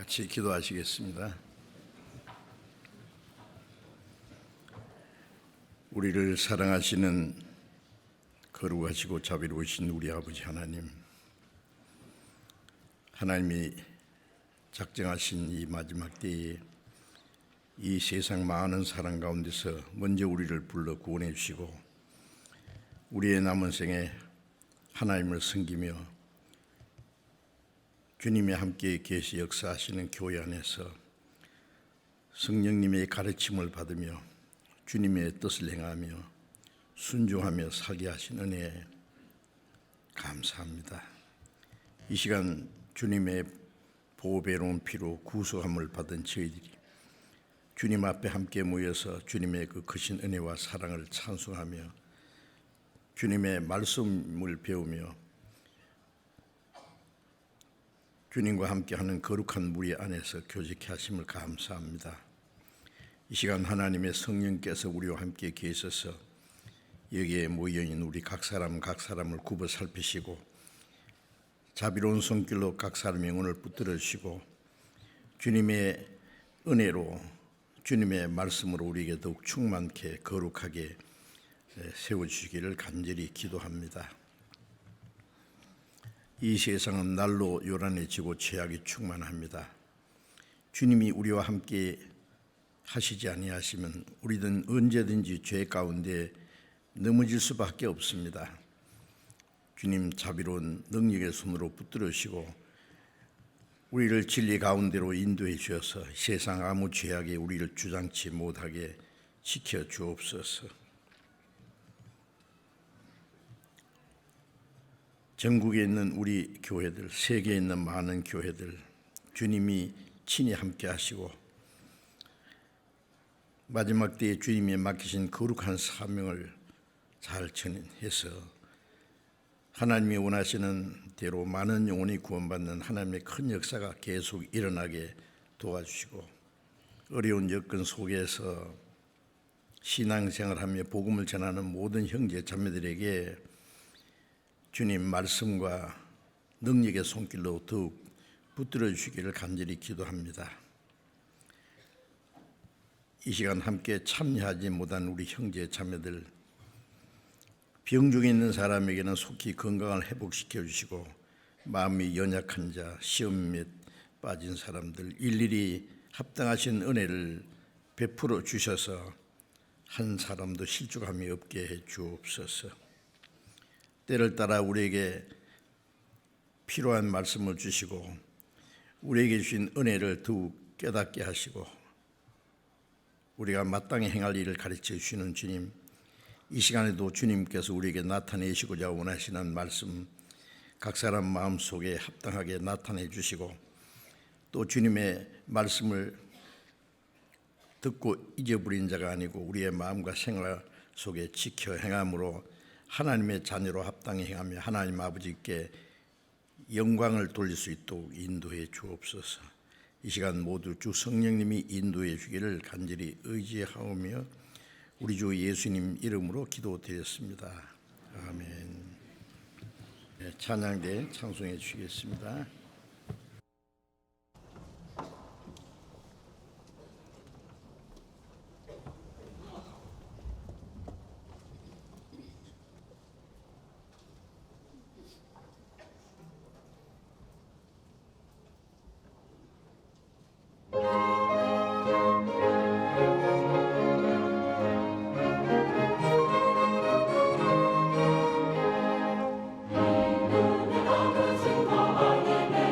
같이 기도하시겠습니다. 우리를 사랑하시는 거룩하시고 자비로우신 우리 아버지 하나님, 하나님이 작정하신 이 마지막 때에 이 세상 많은 사랑 가운데서 먼저 우리를 불러 구원해 주시고 우리의 남은 생에 하나님을 섬기며 주님이 함께 계시 역사하시는 교회 안에서 성령님의 가르침을 받으며 주님의 뜻을 행하며 순종하며 살게 하신 은혜에 감사합니다. 이 시간 주님의 보배로운 피로 구속함을 받은 저희들이 주님 앞에 함께 모여서 주님의 그 크신 은혜와 사랑을 찬송하며 주님의 말씀을 배우며 주님과 함께하는 거룩한 무리 안에서 교제케 하심을 감사합니다. 이 시간 하나님의 성령께서 우리와 함께 계셔서 여기에 모여있는 우리 각 사람을 굽어 살피시고 자비로운 손길로 각 사람의 영혼을 붙들어 주시고 주님의 은혜로 주님의 말씀으로 우리에게 더욱 충만케 거룩하게 세워주시기를 간절히 기도합니다. 이 세상은 날로 요란해지고 죄악이 충만합니다. 주님이 우리와 함께 하시지 아니하시면 우리는 언제든지 죄 가운데 넘어질 수밖에 없습니다. 주님 자비로운 능력의 손으로 붙들어 주시고 우리를 진리 가운데로 인도해 주셔서 세상 아무 죄악에 우리를 주장치 못하게 지켜 주옵소서. 전국에 있는 우리 교회들, 세계에 있는 많은 교회들 주님이 친히 함께 하시고 마지막 때에 주님이 맡기신 거룩한 사명을 잘 전해서 하나님이 원하시는 대로 많은 영혼이 구원받는 하나님의 큰 역사가 계속 일어나게 도와주시고 어려운 여건 속에서 신앙생활하며 복음을 전하는 모든 형제 자매들에게 주님 말씀과 능력의 손길로 더욱 붙들어 주시기를 간절히 기도합니다. 이 시간 함께 참여하지 못한 우리 형제 자매들 병 중에 있는 사람에게는 속히 건강을 회복시켜 주시고 마음이 연약한 자, 시험에 빠진 사람들 일일이 합당하신 은혜를 베풀어 주셔서 한 사람도 실족함이 없게 해 주옵소서. 때를 따라 우리에게 필요한 말씀을 주시고 우리에게 주신 은혜를 더욱 깨닫게 하시고 우리가 마땅히 행할 일을 가르쳐 주시는 주님, 이 시간에도 주님께서 우리에게 나타내시고자 원하시는 말씀 각 사람 마음속에 합당하게 나타내 주시고 또 주님의 말씀을 듣고 잊어버린 자가 아니고 우리의 마음과 생활 속에 지켜 행함으로 하나님의 자녀로 합당히 행하며 하나님 아버지께 영광을 돌릴 수 있도록 인도해 주옵소서. 이 시간 모두 주 성령님이 인도해 주기를 간절히 의지하오며 우리 주 예수님 이름으로 기도드렸습니다. 아멘. 찬양대 찬송해 주시겠습니다. 아버지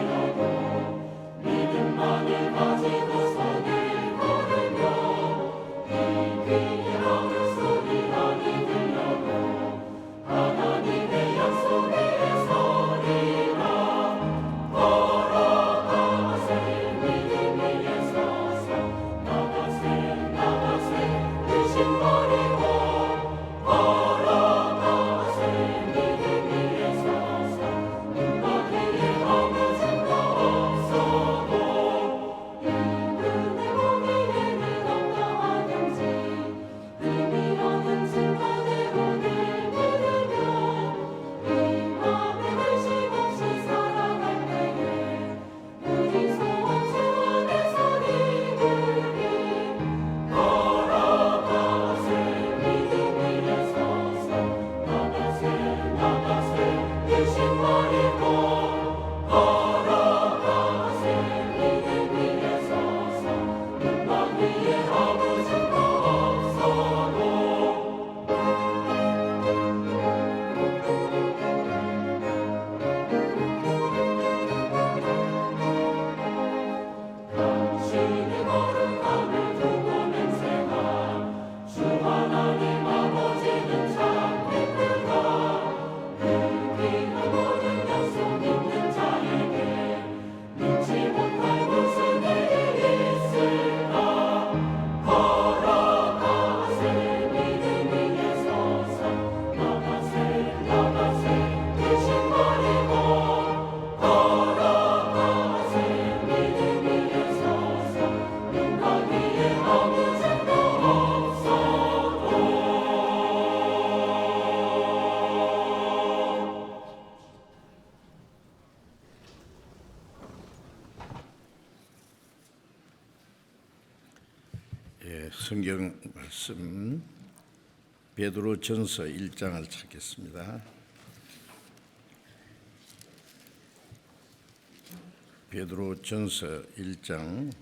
성경 말씀 베드로전서 1장을 찾겠습니다. 베드로전서 1장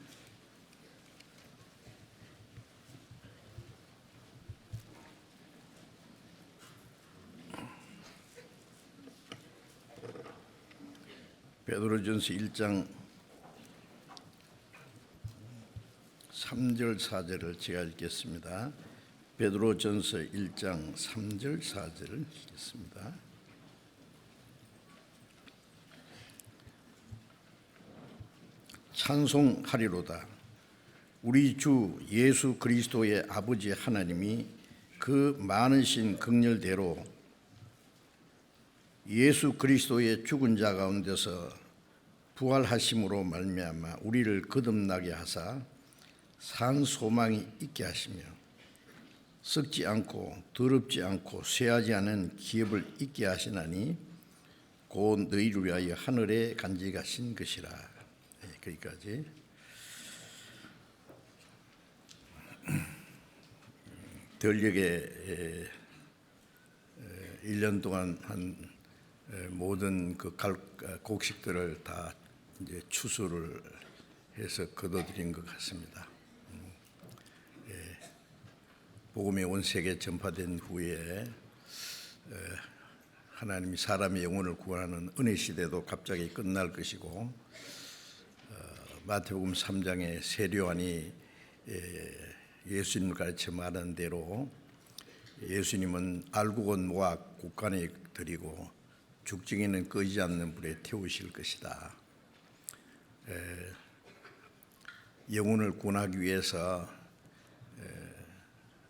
베드로전서 1장 3절 4절을 제가 읽겠습니다. 베드로전서 1장 3절 4절을 읽겠습니다. 찬송하리로다. 우리 주 예수 그리스도의 아버지 하나님이 그 많으신 긍휼대로 예수 그리스도의 죽은 자 가운데서 부활하심으로 말미암아 우리를 거듭나게 하사 산 소망이 있게 하시며 썩지 않고 더럽지 않고 쇠하지 않은 기업을 있게 하시나니 곧 너희를 위하여 하늘에 간직하신 것이라. 거기까지. 들녘에 1년 동안 한 모든 그 곡식들을 다 이제 추수를 해서 거둬들인 것 같습니다. 복음이 온 세계에 전파된 후에 하나님이 사람의 영혼을 구원하는 은혜 시대도 갑자기 끝날 것이고, 마태복음 3장의 세례요한이 예수님을 가르쳐 말한 대로 예수님은 알곡은 모아 곳간에 드리고 죽증이는 꺼지지 않는 불에 태우실 것이다. 영혼을 구원하기 위해서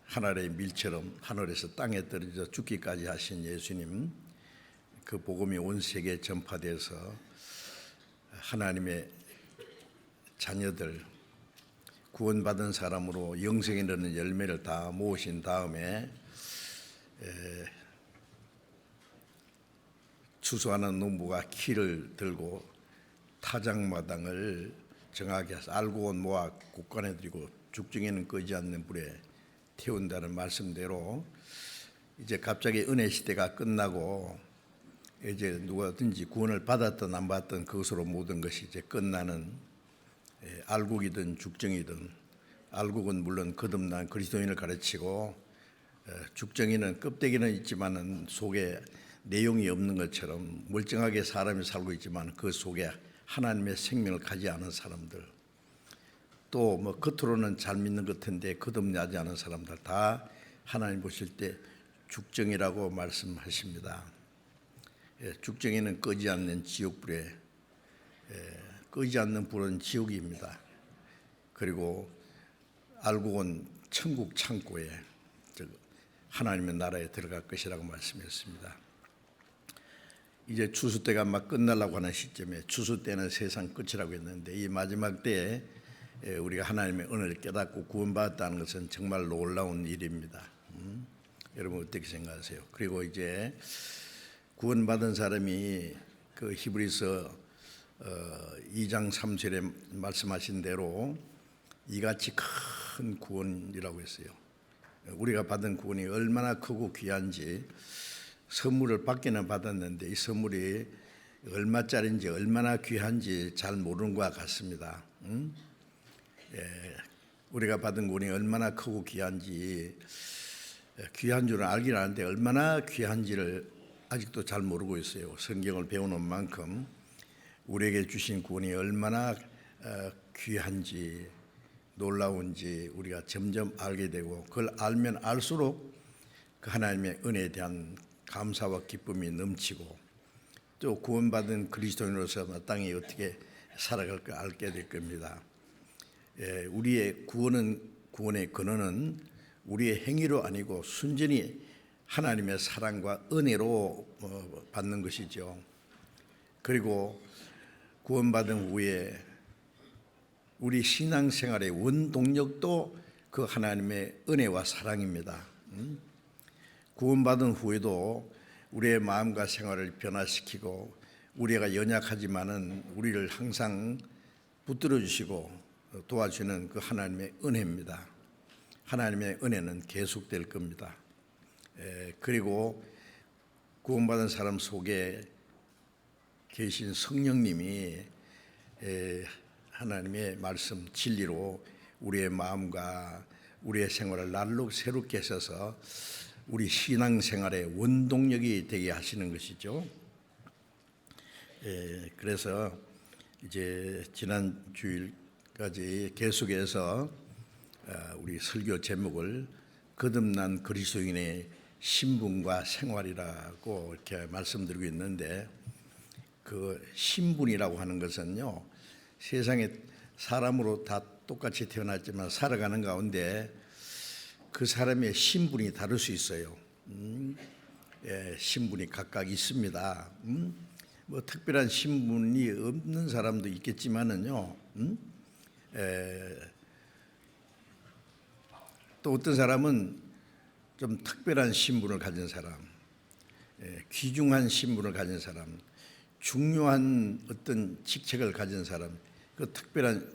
하늘의 밀처럼 하늘에서 땅에 떨어져 죽기까지 하신 예수님, 그 복음이 온 세계에 전파돼서 하나님의 자녀들, 구원받은 사람으로 영생에 이르는 열매를 다 모으신 다음에 추수하는 농부가 키를 들고 타작마당을 정하게 해서 알곡은 모아 곳간에 들이고 죽증에는 꺼지지 않는 불에 태운다는 말씀대로 이제 갑자기 은혜 시대가 끝나고 이제 누구든지 구원을 받았든 안 받았든 그것으로 모든 것이 이제 끝나는, 알곡이든 죽정이든, 알곡은 물론 거듭난 그리스도인을 가르치고 죽정이는 껍데기는 있지만은 속에 내용이 없는 것처럼 멀쩡하게 사람이 살고 있지만 그 속에 하나님의 생명을 가지 않은 사람들, 또 뭐 겉으로는 잘 믿는 것 같은데 거듭나지 않은 사람들 다 하나님 보실 때 죽정이라고 말씀하십니다. 죽정이는 꺼지 않는 지옥불에, 꺼지 않는 불은 지옥입니다. 그리고 알곡은 천국 창고에, 하나님의 나라에 들어갈 것이라고 말씀했습니다. 이제 추수 때가 막 끝나려고 하는 시점에, 추수 때는 세상 끝이라고 했는데 이 마지막 때에 우리가 하나님의 은혜를 깨닫고 구원받았다는 것은 정말 놀라운 일입니다. 여러분 어떻게 생각하세요? 그리고 이제 구원받은 사람이 그 히브리서 2장 3절에 말씀하신 대로 이같이 큰 구원이라고 했어요. 우리가 받은 구원이 얼마나 크고 귀한지, 선물을 받기는 받았는데 이 선물이 얼마짜리인지 얼마나 귀한지 잘 모르는 것 같습니다. 우리가 받은 구원이 얼마나 크고 귀한지, 귀한 줄은 알긴 아는데 얼마나 귀한지를 아직도 잘 모르고 있어요. 성경을 배우는 만큼 우리에게 주신 구원이 얼마나 귀한지 놀라운지 우리가 점점 알게 되고, 그걸 알면 알수록 그 하나님의 은혜에 대한 감사와 기쁨이 넘치고, 또 구원받은 그리스도인으로서 땅에 어떻게 살아갈까 알게 될 겁니다. 우리의 구원의 근원은 우리의 행위로 아니고 순전히 하나님의 사랑과 은혜로 받는 것이죠. 그리고 구원받은 후에 우리 신앙생활의 원동력도 그 하나님의 은혜와 사랑입니다. 구원받은 후에도 우리의 마음과 생활을 변화시키고 우리가 연약하지만은 우리를 항상 붙들어 주시고 도와주는 그 하나님의 은혜입니다. 하나님의 은혜는 계속될 겁니다. 그리고 구원받은 사람 속에 계신 성령님이 하나님의 말씀 진리로 우리의 마음과 우리의 생활을 날로 새롭게 하셔서 우리 신앙생활의 원동력이 되게 하시는 것이죠. 그래서 이제 지난 주일까지 계속해서 우리 설교 제목을 거듭난 그리스도인의 신분과 생활이라고 이렇게 말씀드리고 있는데, 그 신분이라고 하는 것은요, 세상에 사람으로 다 똑같이 태어났지만 살아가는 가운데 그 사람의 신분이 다를 수 있어요. 신분이 각각 있습니다. 뭐 특별한 신분이 없는 사람도 있겠지만은요, 또 어떤 사람은 좀 특별한 신분을 가진 사람, 귀중한 신분을 가진 사람, 중요한 어떤 직책을 가진 사람, 그 특별한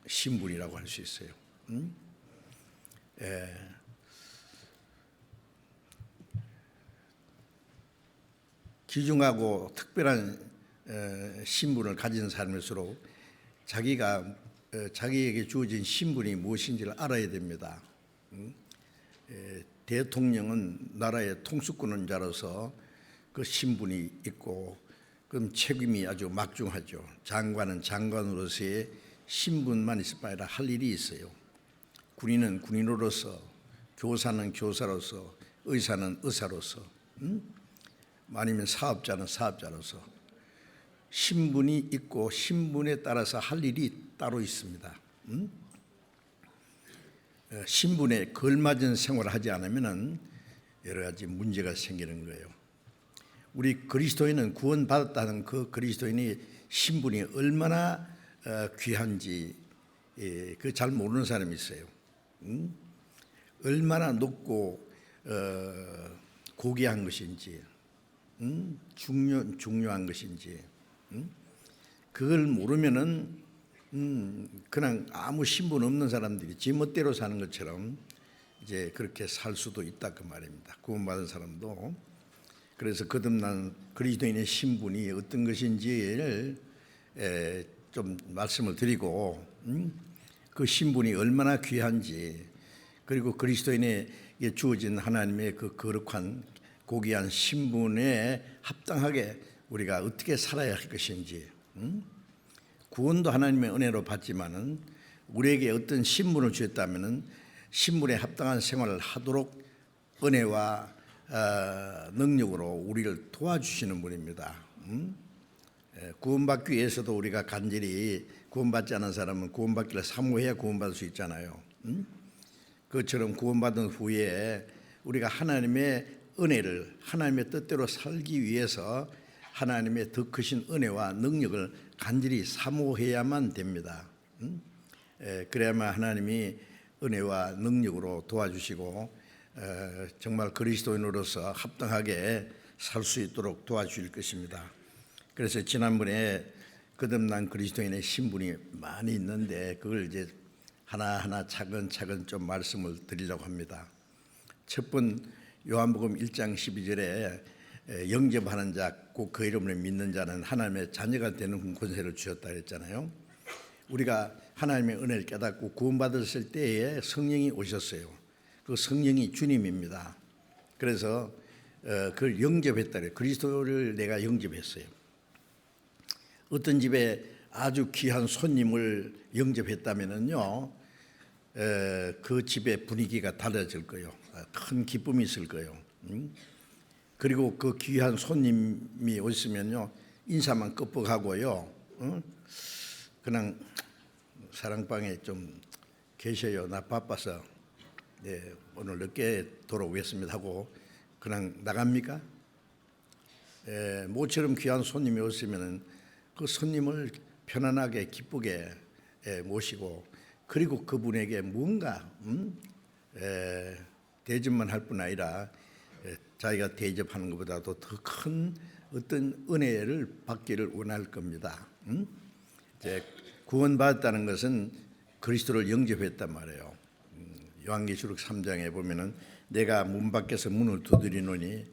신분이라고 할 수 있어요. 귀중하고 특별한 신분을 가진 사람일수록 자기에게 주어진 신분이 무엇인지를 알아야 됩니다. 대통령은 나라의 통수권은 자로서 그 신분이 있고 그럼 책임이 아주 막중하죠. 장관은 장관으로서의 신분만 있을 뿐 아니라 할 일이 있어요. 군인은 군인으로서, 교사는 교사로서, 의사는 의사로서, 아니면 사업자는 사업자로서 신분이 있고 신분에 따라서 할 일이 따로 있습니다. 신분에 걸맞은 생활을 하지 않으면 여러 가지 문제가 생기는 거예요. 우리 그리스도인은 구원받았다는 그 그리스도인의 신분이 얼마나 귀한지 그 잘 모르는 사람이 있어요. 얼마나 높고 고귀한 것인지, 중요한 것인지, 그걸 모르면은 그냥 아무 신분 없는 사람들이 지멋대로 사는 것처럼 이제 그렇게 살 수도 있다 그 말입니다. 구원받은 사람도. 그래서 거듭난 그리스도인의 신분이 어떤 것인지를 좀 말씀을 드리고, 그 신분이 얼마나 귀한지, 그리고 그리스도인에게 주어진 하나님의 그 거룩한 고귀한 신분에 합당하게 우리가 어떻게 살아야 할 것인지, 구원도 하나님의 은혜로 받지만은 우리에게 어떤 신분을 주셨다면은 신분에 합당한 생활을 하도록 은혜와 능력으로 우리를 도와주시는 분입니다. 구원받기 위해서도 우리가 간절히, 구원받지 않은 사람은 구원받기를 사모해야 구원받을 수 있잖아요. 그것처럼 구원받은 후에 우리가 하나님의 은혜를, 하나님의 뜻대로 살기 위해서 하나님의 더 크신 은혜와 능력을 간절히 사모해야만 됩니다. 그래야만 하나님이 은혜와 능력으로 도와주시고 정말 그리스도인으로서 합당하게 살 수 있도록 도와주실 것입니다. 그래서 지난번에 거듭난 그리스도인의 신분이 많이 있는데 그걸 이제 하나하나 차근차근 좀 말씀을 드리려고 합니다. 첫 번 요한복음 1장 12절에 영접하는 자, 곧 그 이름을 믿는 자는 하나님의 자녀가 되는 권세를 주셨다 했잖아요. 우리가 하나님의 은혜를 깨닫고 구원받았을 때에 성령이 오셨어요. 그 성령이 주님입니다. 그래서 그걸 영접했다 그래요. 그리스도를 내가 영접했어요. 어떤 집에 아주 귀한 손님을 영접했다면은요, 그 집의 분위기가 달라질 거예요. 큰 기쁨이 있을 거예요. 그리고 그 귀한 손님이 오시면요, 인사만 끄뻑하고요, 그냥 사랑방에 좀 계셔요. 나 바빠서 오늘 늦게 돌아오겠습니다 하고 그냥 나갑니까? 모처럼 귀한 손님이 오시면은 그 손님을 편안하게 기쁘게 모시고, 그리고 그분에게 뭔가 대접만 할 뿐 아니라 자기가 대접하는 것보다도 더 큰 어떤 은혜를 받기를 원할 겁니다. 이제 구원받았다는 것은 그리스도를 영접했단 말이에요. 요한계시록 3장에 보면은 내가 문 밖에서 문을 두드리노니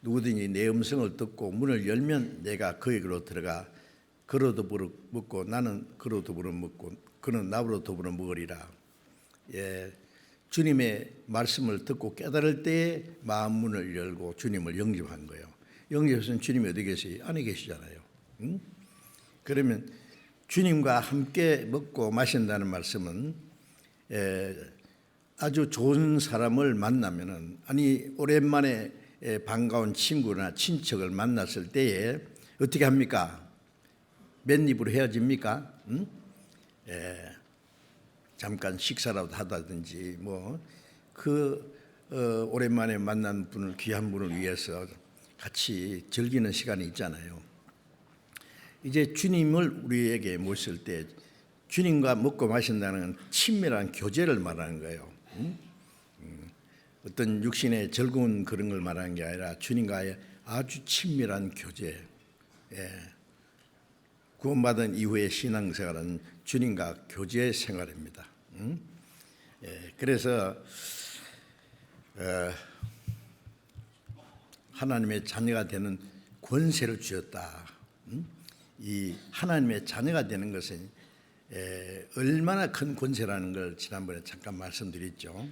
누구든지 내 음성을 듣고 문을 열면 내가 그에게로 들어가 그로 더불어 먹고 나는 그로 더불어 먹고 그는 나로 더불어 먹으리라. 예, 주님의 말씀을 듣고 깨달을 때에 마음 문을 열고 주님을 영접한 거예요. 영접해서는 주님이 어디 계세요? 안에 계시잖아요. 응? 그러면 주님과 함께 먹고 마신다는 말씀은 아주 좋은 사람을 만나면은 아니 오랜만에 반가운 친구나 친척을 만났을 때에 어떻게 합니까? 맨입으로 헤어집니까? 응? 잠깐 식사라도 하다든지 오랜만에 만난 분을 귀한 분을 위해서 같이 즐기는 시간이 있잖아요. 이제 주님을 우리에게 모실 때 주님과 먹고 마신다는 친밀한 교제를 말하는 거예요. 어떤 육신의 즐거운 그런 걸 말하는 게 아니라 주님과의 아주 친밀한 교제. 구원받은 이후의 신앙생활은 주님과 교제 생활입니다. 그래서 하나님의 자녀가 되는 권세를 주셨다. 이 하나님의 자녀가 되는 것은 얼마나 큰 권세라는 걸 지난번에 잠깐 말씀드렸죠.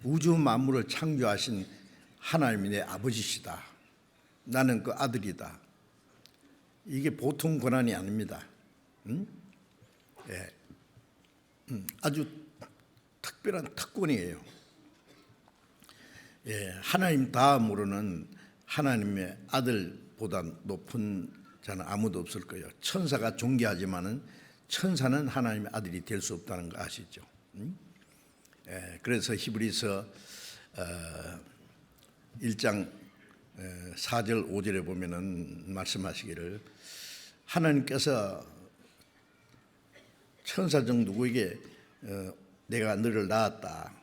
우주 만물을 창조하신 하나님이 내 아버지시다. 나는 그 아들이다. 이게 보통 권한이 아닙니다. 아주 특별한 특권이에요. 하나님 다음으로는 하나님의 아들보다 높은 자는 아무도 없을 거예요. 천사가 존귀하지만은 천사는 하나님의 아들이 될 수 없다는 거 아시죠? 그래서 히브리서 1장 4절 5절에 보면은 말씀하시기를 하나님께서 천사 중 누구에게 내가 너를 낳았다,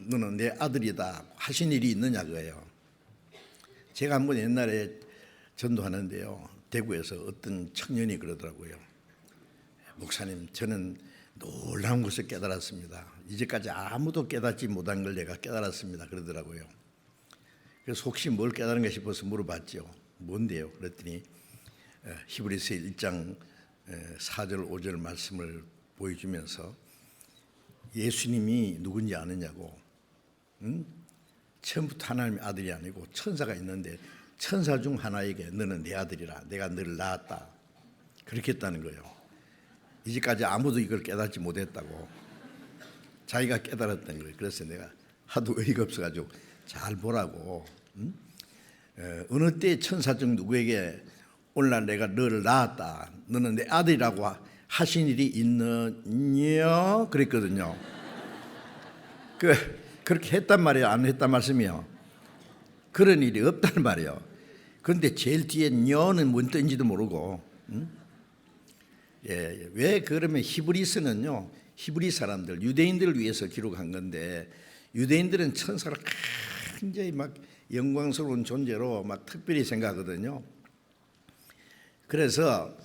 너는 내 아들이다 하신 일이 있느냐 그거예요. 제가 한번 옛날에 전도하는데요, 대구에서 어떤 청년이 그러더라고요. 목사님, 저는 놀라운 것을 깨달았습니다. 이제까지 아무도 깨닫지 못한 걸 내가 깨달았습니다. 그러더라고요. 그래서 혹시 뭘 깨달은가 싶어서 물어봤죠. 뭔데요? 그랬더니 히브리서 1장 4절 5절 말씀을 보여주면서 예수님이 누군지 아느냐고. 처음부터 하나님의 아들이 아니고 천사가 있는데 천사 중 하나에게 너는 내 아들이라, 내가 너를 낳았다, 그렇게 했다는 거예요. 이제까지 아무도 이걸 깨닫지 못했다고 자기가 깨달았던 거예요. 그래서 내가 하도 어이가 없어가지고 잘 보라고. 어느 때 천사 중 누구에게 오늘날 내가 너를 낳았다, 너는 내 아들이라고 하신 일이 있느냐 그랬거든요. 그렇게 했단 말이에요? 안 했단 말씀이요? 그런 일이 없단 말이에요. 그런데 제일 뒤에 녀는 뭔 뜻인지도 모르고. 왜 그러면 히브리서는요, 히브리 사람들 유대인들을 위해서 기록한 건데 유대인들은 천사를 굉장히 막 영광스러운 존재로 막 특별히 생각하거든요. 그래서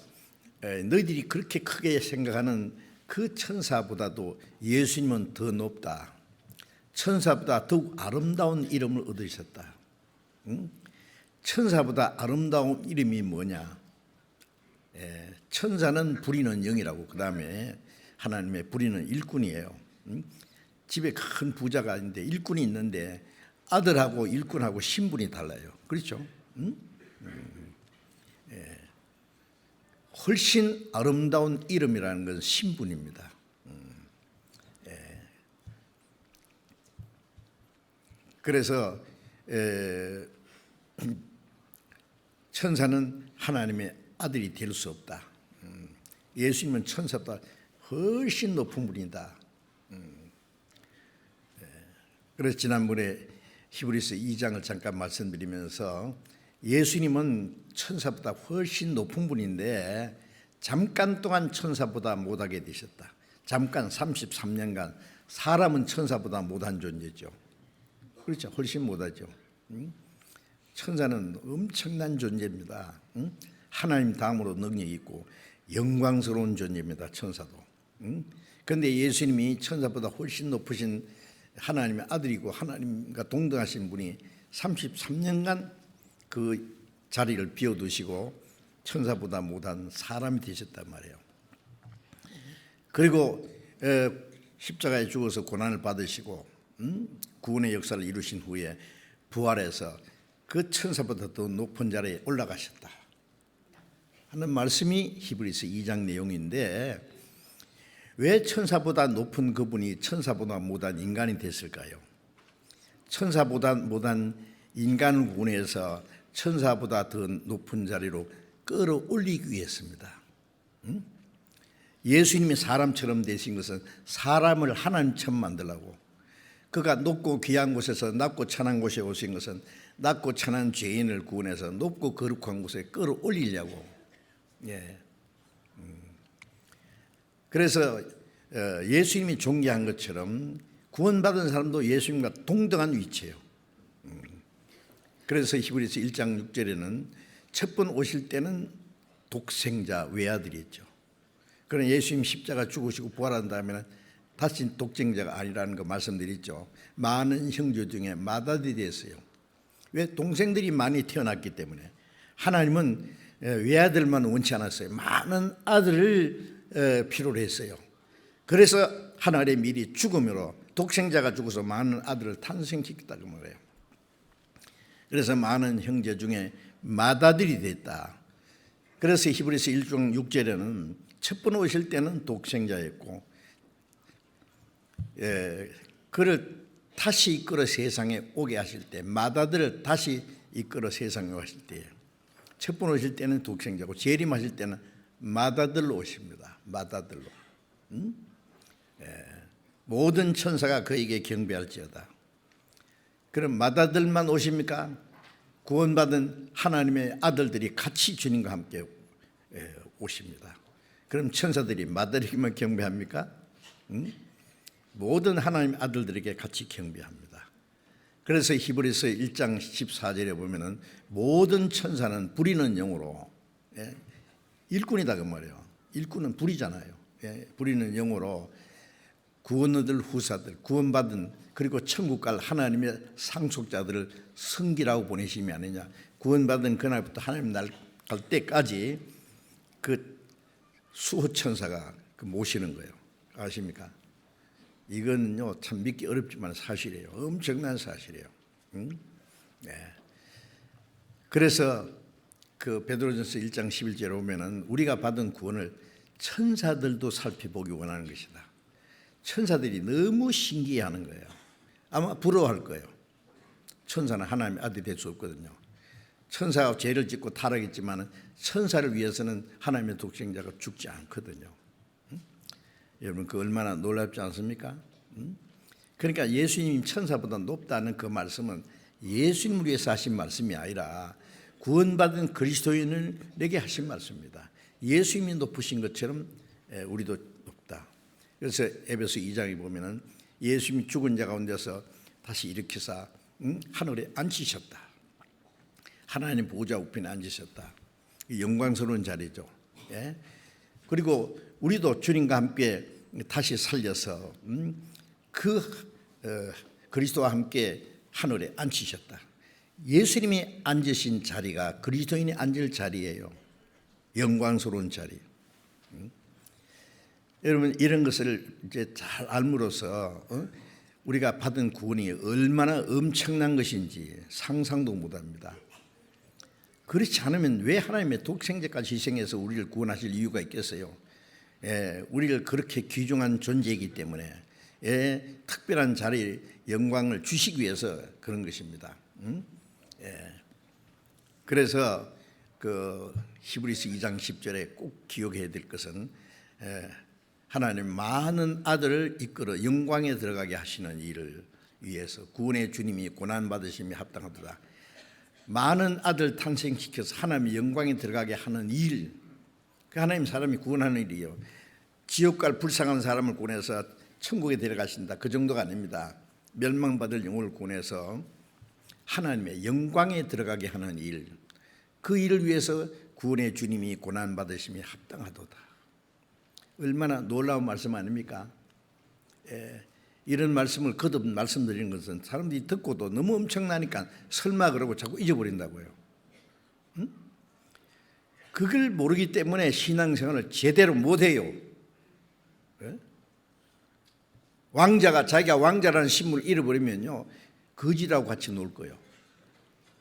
너희들이 그렇게 크게 생각하는 그 천사보다도 예수님은 더 높다. 천사보다 더욱 아름다운 이름을 얻으셨다. 천사보다 아름다운 이름이 뭐냐? 천사는 부리는 영이라고, 그 다음에 하나님의 부리는 일꾼이에요. 집에 큰 부자가 있는데 일꾼이 있는데 아들하고 일꾼하고 신분이 달라요. 그렇죠? 훨씬 아름다운 이름이라는 것은 신분입니다. 그래서 천사는 하나님의 아들이 될 수 없다. 예수님은 천사보다 훨씬 높은 분이다. 그래서 지난번에 히브리서 2장을 잠깐 말씀드리면서 예수님은 천사보다 훨씬 높은 분인데 잠깐 동안 천사보다 못하게 되셨다. 잠깐 33년간 사람은 천사보다 못한 존재죠. 그렇죠? 훨씬 못하죠. 천사는 엄청난 존재입니다. 하나님 다음으로 능력이 있고 영광스러운 존재입니다. 천사도. 그런데 예수님이 천사보다 훨씬 높으신 하나님의 아들이고 하나님과 동등하신 분이 33년간 그 자리를 비워두시고 천사보다 못한 사람이 되셨단 말이에요. 그리고 십자가에 죽어서 고난을 받으시고 구원의 역사를 이루신 후에 부활해서 그 천사보다 더 높은 자리에 올라가셨다 하는 말씀이 히브리서 2장 내용인데, 왜 천사보다 높은 그분이 천사보다 못한 인간이 됐을까요? 천사보다 못한 인간을 구원해서 천사보다 더 높은 자리로 끌어올리기 위해서입니다. 예수님이 사람처럼 되신 것은 사람을 하나님처럼 만들라고, 그가 높고 귀한 곳에서 낮고 천한 곳에 오신 것은 낮고 천한 죄인을 구원해서 높고 거룩한 곳에 끌어올리려고. 그래서 예수님이 존귀한 것처럼 구원받은 사람도 예수님과 동등한 위치예요. 그래서 히브리서 1장 6절에는 첫 번 오실 때는 독생자 외아들이었죠. 그러나 예수님 십자가 죽으시고 부활한 다음에는 다시 독생자가 아니라는 거 말씀드렸죠. 많은 형제 중에 맏아들이 됐어요. 왜? 동생들이 많이 태어났기 때문에. 하나님은 외아들만 원치 않았어요. 많은 아들을 필요로 했어요. 그래서 하나님의 미리 죽음으로 독생자가 죽어서 많은 아들을 탄생시켰다고 말해요. 그래서 많은 형제 중에 맏아들이 됐다. 그래서 히브리서 1장 6절에는 첫 번 오실 때는 독생자였고, 그를 다시 이끌어 세상에 오게 하실 때, 맏아들을 다시 이끌어 세상에 오실 때, 첫 번 오실 때는 독생자고 재림하실 때는 맏아들로 오십니다. 맏아들로. 모든 천사가 그에게 경배할지어다. 그럼 맏아들만 오십니까? 구원받은 하나님의 아들들이 같이 주님과 함께 오십니다. 그럼 천사들이 맏아들에게만 경배합니까? 모든 하나님의 아들들에게 같이 경배합니다. 그래서 히브리서 1장 14절에 보면은 모든 천사는 부리는 영으로, 일꾼이다 그 말이에요. 일꾼은 불이잖아요. 부리는 영으로 구원 얻을 후사들, 구원받은 그리고 천국 갈 하나님의 상속자들을 섬기라고 보내심이 아니냐. 구원받은 그날부터 하나님 날 갈 때까지 그 수호 천사가 모시는 거예요. 아십니까? 이건요 참 믿기 어렵지만 사실이에요. 엄청난 사실이에요. 그래서 그 베드로전서 1장 11절에 보면은 우리가 받은 구원을 천사들도 살펴보기 원하는 것이다. 천사들이 너무 신기해하는 거예요. 아마 부러워할 거예요. 천사는 하나님의 아들이 될 수 없거든요. 천사가 죄를 짓고 타락했지만 천사를 위해서는 하나님의 독생자가 죽지 않거든요. 여러분 그 얼마나 놀랍지 않습니까? 그러니까 예수님이 천사보다 높다는 그 말씀은 예수님을 위해서 하신 말씀이 아니라 구원받은 그리스도인에게 하신 말씀입니다. 예수님이 높으신 것처럼 우리도 높다. 그래서 에베소 2장에 보면은 예수님이 죽은 자 가운데서 다시 일으키사 하늘에 앉히셨다. 하나님 보좌 우편에 앉으셨다. 영광스러운 자리죠. 그리고 우리도 주님과 함께 다시 살려서 그리스도와 함께 하늘에 앉히셨다. 예수님이 앉으신 자리가 그리스도인이 앉을 자리예요. 영광스러운 자리. 여러분 이런 것을 이제 잘 알므로써 우리가 받은 구원이 얼마나 엄청난 것인지 상상도 못합니다. 그렇지 않으면 왜 하나님의 독생자까지 희생해서 우리를 구원하실 이유가 있겠어요? 우리를 그렇게 귀중한 존재이기 때문에 특별한 자리 영광을 주시기 위해서 그런 것입니다. 그래서 그 히브리서 2장 10절에 꼭 기억해야 될 것은 하나님 많은 아들을 이끌어 영광에 들어가게 하시는 일을 위해서 구원의 주님이 고난받으심이 합당하도다. 많은 아들 탄생시켜서 하나님의 영광에 들어가게 하는 일, 그 하나님 사람이 구원하는 일이요. 지옥 갈 불쌍한 사람을 구원해서 천국에 데려가신다. 그 정도가 아닙니다. 멸망받을 영혼을 구원해서 하나님의 영광에 들어가게 하는 일, 그 일을 위해서 구원의 주님이 고난받으심이 합당하도다. 얼마나 놀라운 말씀 아닙니까? 이런 말씀을 거듭 말씀드리는 것은 사람들이 듣고도 너무 엄청나니까 설마 그러고 자꾸 잊어버린다고요. 그걸 모르기 때문에 신앙생활을 제대로 못해요. 왕자가 자기가 왕자라는 신분을 잃어버리면요, 거지라고 같이 놀 거예요.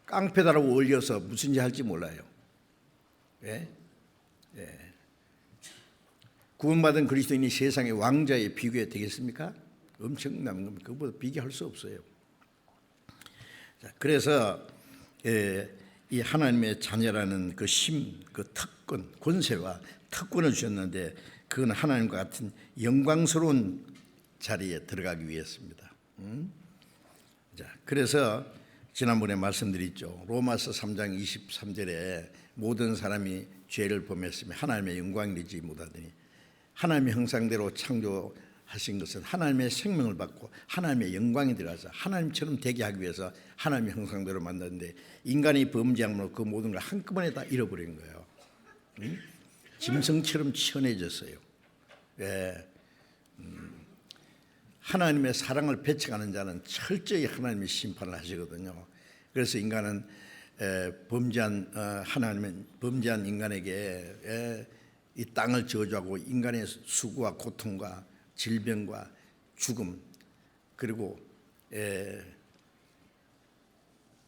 깡패다라고 올려서 무슨 짓 할지 몰라요. 구원받은 그리스도인이 세상의 왕자에 비교해 되겠습니까? 엄청난 겁니다. 그것보다 비교할 수 없어요. 그래서 이 하나님의 자녀라는 그 그 특권, 권세와 특권을 주셨는데 그건 하나님과 같은 영광스러운 자리에 들어가기 위해서입니다. 그래서 지난번에 말씀드렸죠. 로마서 3장 23절에 모든 사람이 죄를 범했으며 하나님의 영광을 이루지 못하더니 하나님의 형상대로 창조하신 것은 하나님의 생명을 받고 하나님의 영광이 들어가서 하나님처럼 되게 하기 위해서 하나님의 형상대로 만났는데 인간이 범죄함으로 그 모든 걸 한꺼번에 다 잃어버린 거예요. 짐승처럼 천해졌어요. 하나님의 사랑을 배척하는 자는 철저히 하나님의 심판을 하시거든요. 그래서 인간은 범죄한 인간에게 이 땅을 저주하고 인간의 수고와 고통과 질병과 죽음 그리고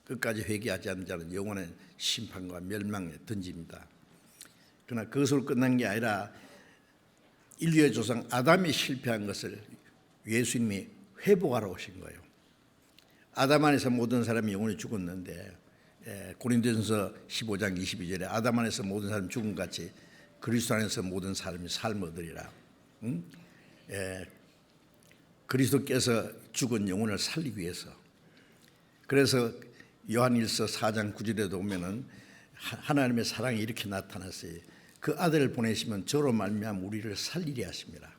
끝까지 회개하지 않는 자는 영원한 심판과 멸망에 던집니다. 그러나 그것으로 끝난 게 아니라 인류의 조상 아담이 실패한 것을 예수님이 회복하러 오신 거예요. 아담 안에서 모든 사람이 영원히 죽었는데 고린도전서 15장 22절에 아담 안에서 모든 사람이 죽은 같이 그리스도 안에서 모든 사람이 삶을 얻으리라. 그리스도께서 죽은 영혼을 살리기 위해서. 그래서 요한일서 4장 9절에도 보면은 하나님의 사랑이 이렇게 나타났어요. 그 아들을 보내시면 저로 말미암아 우리를 살리려 하십니다.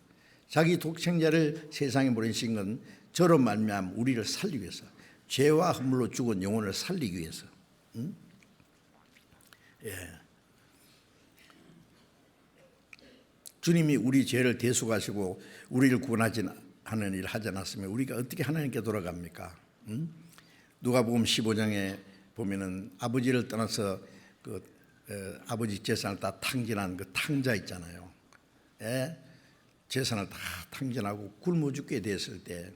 자기 독생자를 세상에 보내신 건 저로 말미암아 우리를 살리기 위해서, 죄와 허물로 죽은 영혼을 살리기 위해서. 주님이 우리 죄를 대속하시고 우리를 구원하지 하는 일을 하지 않았으면 우리가 어떻게 하나님께 돌아갑니까? 누가복음 15장에 보면은 아버지를 떠나서 아버지 재산을 다 탕진한 그 탕자 있잖아요. 재산을 다 탕진하고 굶어 죽게 됐을 때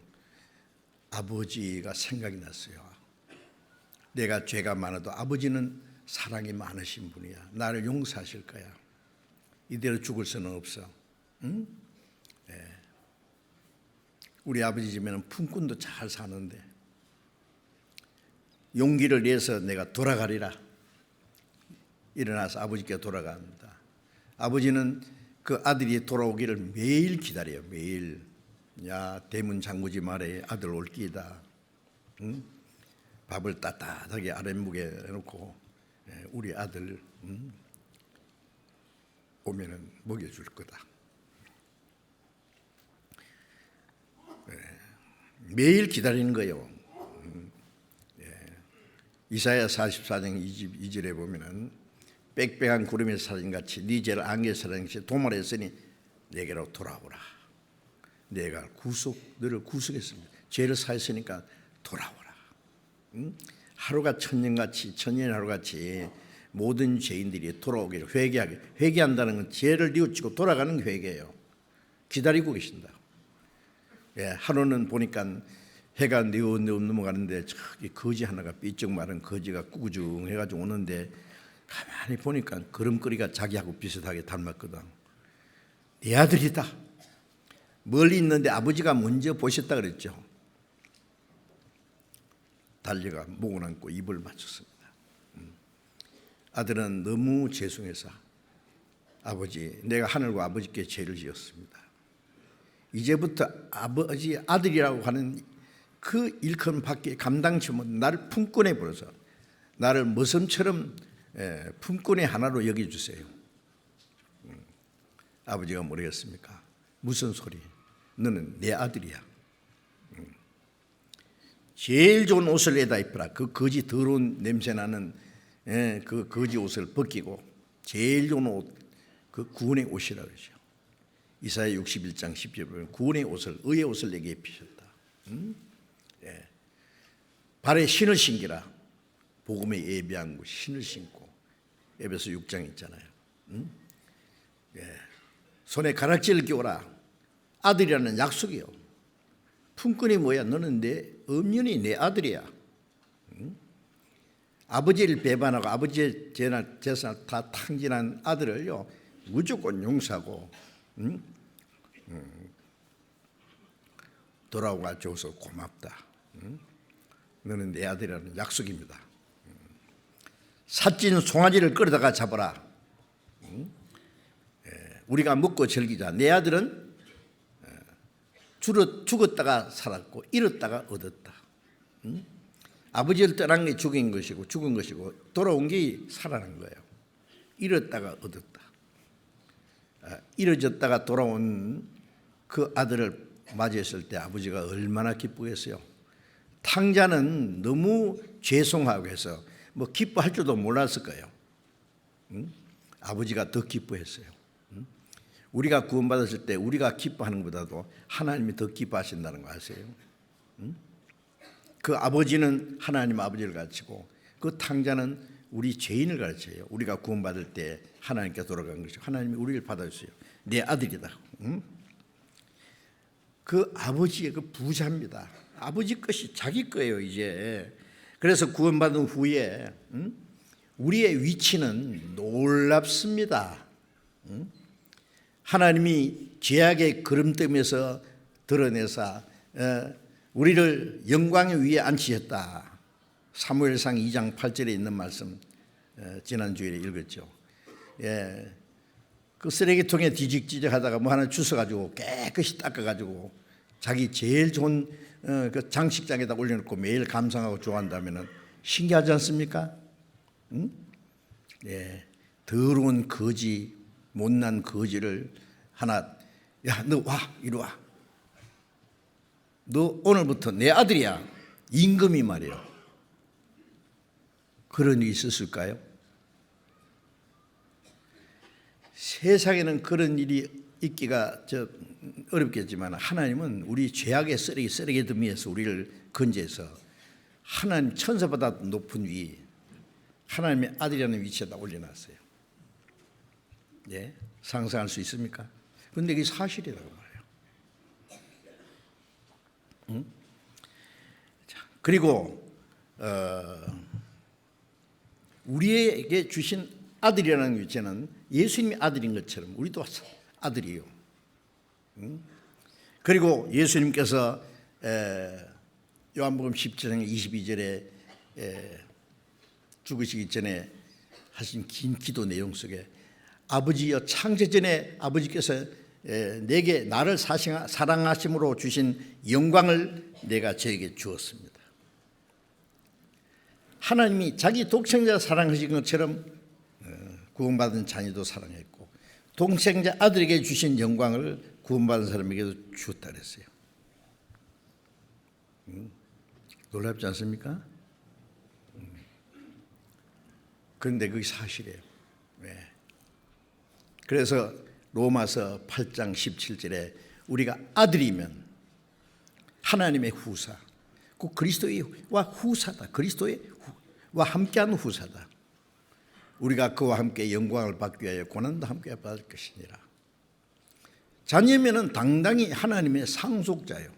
아버지가 생각이 났어요. 내가 죄가 많아도 아버지는 사랑이 많으신 분이야. 나를 용서하실 거야. 이대로 죽을 수는 없어. 우리 아버지 집에는 품꾼도 잘 사는데 용기를 내서 내가 돌아가리라. 일어나서 아버지께 돌아갑니다. 아버지는 그 아들이 돌아오기를 매일 기다려요. 매일. 야, 대문 잠그지 말아야 아들 올 끼다. 밥을 따뜻하게 아랫목에 해놓고 우리 아들 오면은 먹여줄 거다. 매일 기다리는 거예요. 이사야 44장 2절에 보면은 빽빽한 구름의 사진같이 네 죄를 안개의 사진같이 도말했으니 내게로 돌아오라. 내가 너를 구속했습니다. 죄를 사했으니까 돌아오라. 하루가 천년 하루같이 모든 죄인들이 돌아오기를 회개한다는 건 죄를 뉘우치고 돌아가는 회개예요. 기다리고 계신다. 하루는 보니까 해가 넘어가는데 저기 거지 하나가 삐쩍 마른 거지가 꾸구중해가지고 오는데 가만히 보니까 걸음걸이가 자기하고 비슷하게 닮았거든. 네 아들이다. 멀리 있는데 아버지가 먼저 보셨다 그랬죠. 달려가 목을 안고 입을 맞췄습니다. 아들은 너무 죄송해서 아버지, 내가 하늘과 아버지께 죄를 지었습니다. 이제부터 아버지 아들이라고 하는 그 일컬음 밖에 감당치 못한 나를 품꾼에 불어서 나를 머슴처럼 품꾼의 하나로 여겨주세요. 아버지가 모르겠습니까? 무슨 소리? 너는 내 아들이야. 제일 좋은 옷을 내다 입어라. 그 거지 더러운 냄새나는 그 거지 옷을 벗기고 제일 좋은 옷, 그 구원의 옷이라고 그러죠. 이사야 61장 10절에 보면 구원의 옷을 의의 옷을 내게 입히셨다. 예. 발에 신을 신기라. 복음에 예비한 거 신을 신고. 에베소 6장 있잖아요. 예. 손에 가락지를 끼워라. 아들이라는 약속이요. 품꾼이 뭐야? 너는 내 엄연히 내 아들이야. 아버지를 배반하고 아버지의 재산을 다 탕진한 아들을요 무조건 용서하고 돌아와 줘서 고맙다. 너는 내 아들이라는 약속입니다. 살찐 송아지를 끌어다가 잡아라. 우리가 먹고 즐기자. 내 아들은 죽었다가 살았고 잃었다가 얻었다. 아버지를 떠난 게 죽은 것이고 돌아온 게 살아난 거예요. 잃었다가 얻었다. 잃어졌다가 돌아온 그 아들을 맞이했을 때 아버지가 얼마나 기쁘겠어요. 탕자는 너무 죄송하고 해서 뭐 기뻐할 줄도 몰랐을 거예요. 아버지가 더 기뻐했어요. 우리가 구원받았을 때 우리가 기뻐하는 것보다도 하나님이 더 기뻐하신다는 거 아세요? 그 아버지는 하나님 아버지를 가르치고 그 탕자는 우리 죄인을 가르쳐요. 우리가 구원받을 때 하나님께 돌아간 것이죠. 하나님이 우리를 받아주세요. 내 아들이다. 그 아버지의 그 부자입니다. 아버지 것이 자기 거예요 이제. 그래서 구원받은 후에 우리의 위치는 놀랍습니다. 하나님이 죄악의 그름뜸에서 드러내사 우리를 영광 위에 앉히셨다. 사무엘상 2장 8절에 있는 말씀 지난주에 읽었죠. 예, 그 쓰레기통에 뒤직지직하다가 뭐 하나 주워가지고 깨끗이 닦아가지고 자기 제일 좋은 그 장식장에다 올려놓고 매일 감상하고 좋아한다면 신기하지 않습니까? 예, 더러운 거지, 못난 거지를 하나, 야, 너 와, 이리 와. 너 오늘부터 내 아들이야. 임금이 말이에요. 그런 일이 있었을까요? 세상에는 그런 일이 있기가 어렵겠지만 하나님은 우리 죄악의 쓰레기 더미에서 우리를 건져서 하나님 천사보다 높은 위 하나님의 아들이라는 위치에다 올려놨어요. 예, 상상할 수 있습니까? 그런데 이게 사실이라고 말해요. 자, 그리고 우리에게 주신 아들이라는 위치는 예수님이 아들인 것처럼 우리도 아들이에요. 그리고 예수님께서 요한복음 17장 22절에 죽으시기 전에 하신 긴 기도 내용 속에 아버지여 창세 전에 아버지께서 내게 나를 사랑하심으로 주신 영광을 내가 저에게 주었습니다. 하나님이 자기 독생자 사랑하신 것처럼 구원받은 자녀도 사랑했고 독생자 아들에게 주신 영광을 구원받은 사람에게도 주었다 그랬어요. 놀랍지 않습니까? 그런데 그게 사실이에요. 네. 그래서 로마서 8장 17절에 우리가 아들이면 하나님의 후사, 그 그리스도와 후사다. 그리스도와 함께하는 후사다. 우리가 그와 함께 영광을 받기 위하여 고난도 함께 받을 것이니라. 자녀면은 당당히 하나님의 상속자요.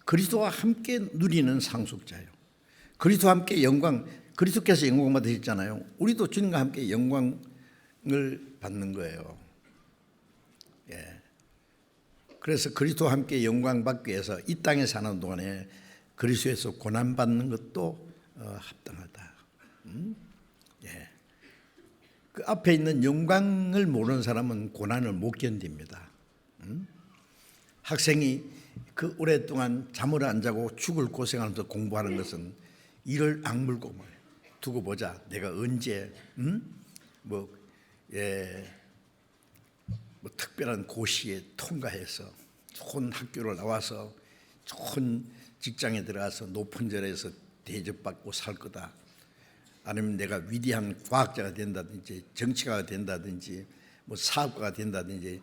그리스도와 함께 누리는 상속자요. 그리스도와 함께 영광, 그리스도께서 영광 받으셨잖아요. 우리도 주님과 함께 영광을 받는 거예요. 예. 그래서 그리스도와 함께 영광 받기 위해서 이 땅에 사는 동안에 그리스도에서 고난 받는 것도 합당하다. 예. 그 앞에 있는 영광을 모르는 사람은 고난을 못 견딥니다. 학생이 그 오랫동안 잠을 안 자고 죽을 고생하면서 공부하는 것은 이를 악물고 두고 보자. 내가 언제 뭐 특별한 고시에 통과해서 좋은 학교를 나와서 좋은 직장에 들어가서 높은 자리에서 대접받고 살 거다. 아니면 내가 위대한 과학자가 된다든지 정치가가 된다든지 뭐 사업가가 된다든지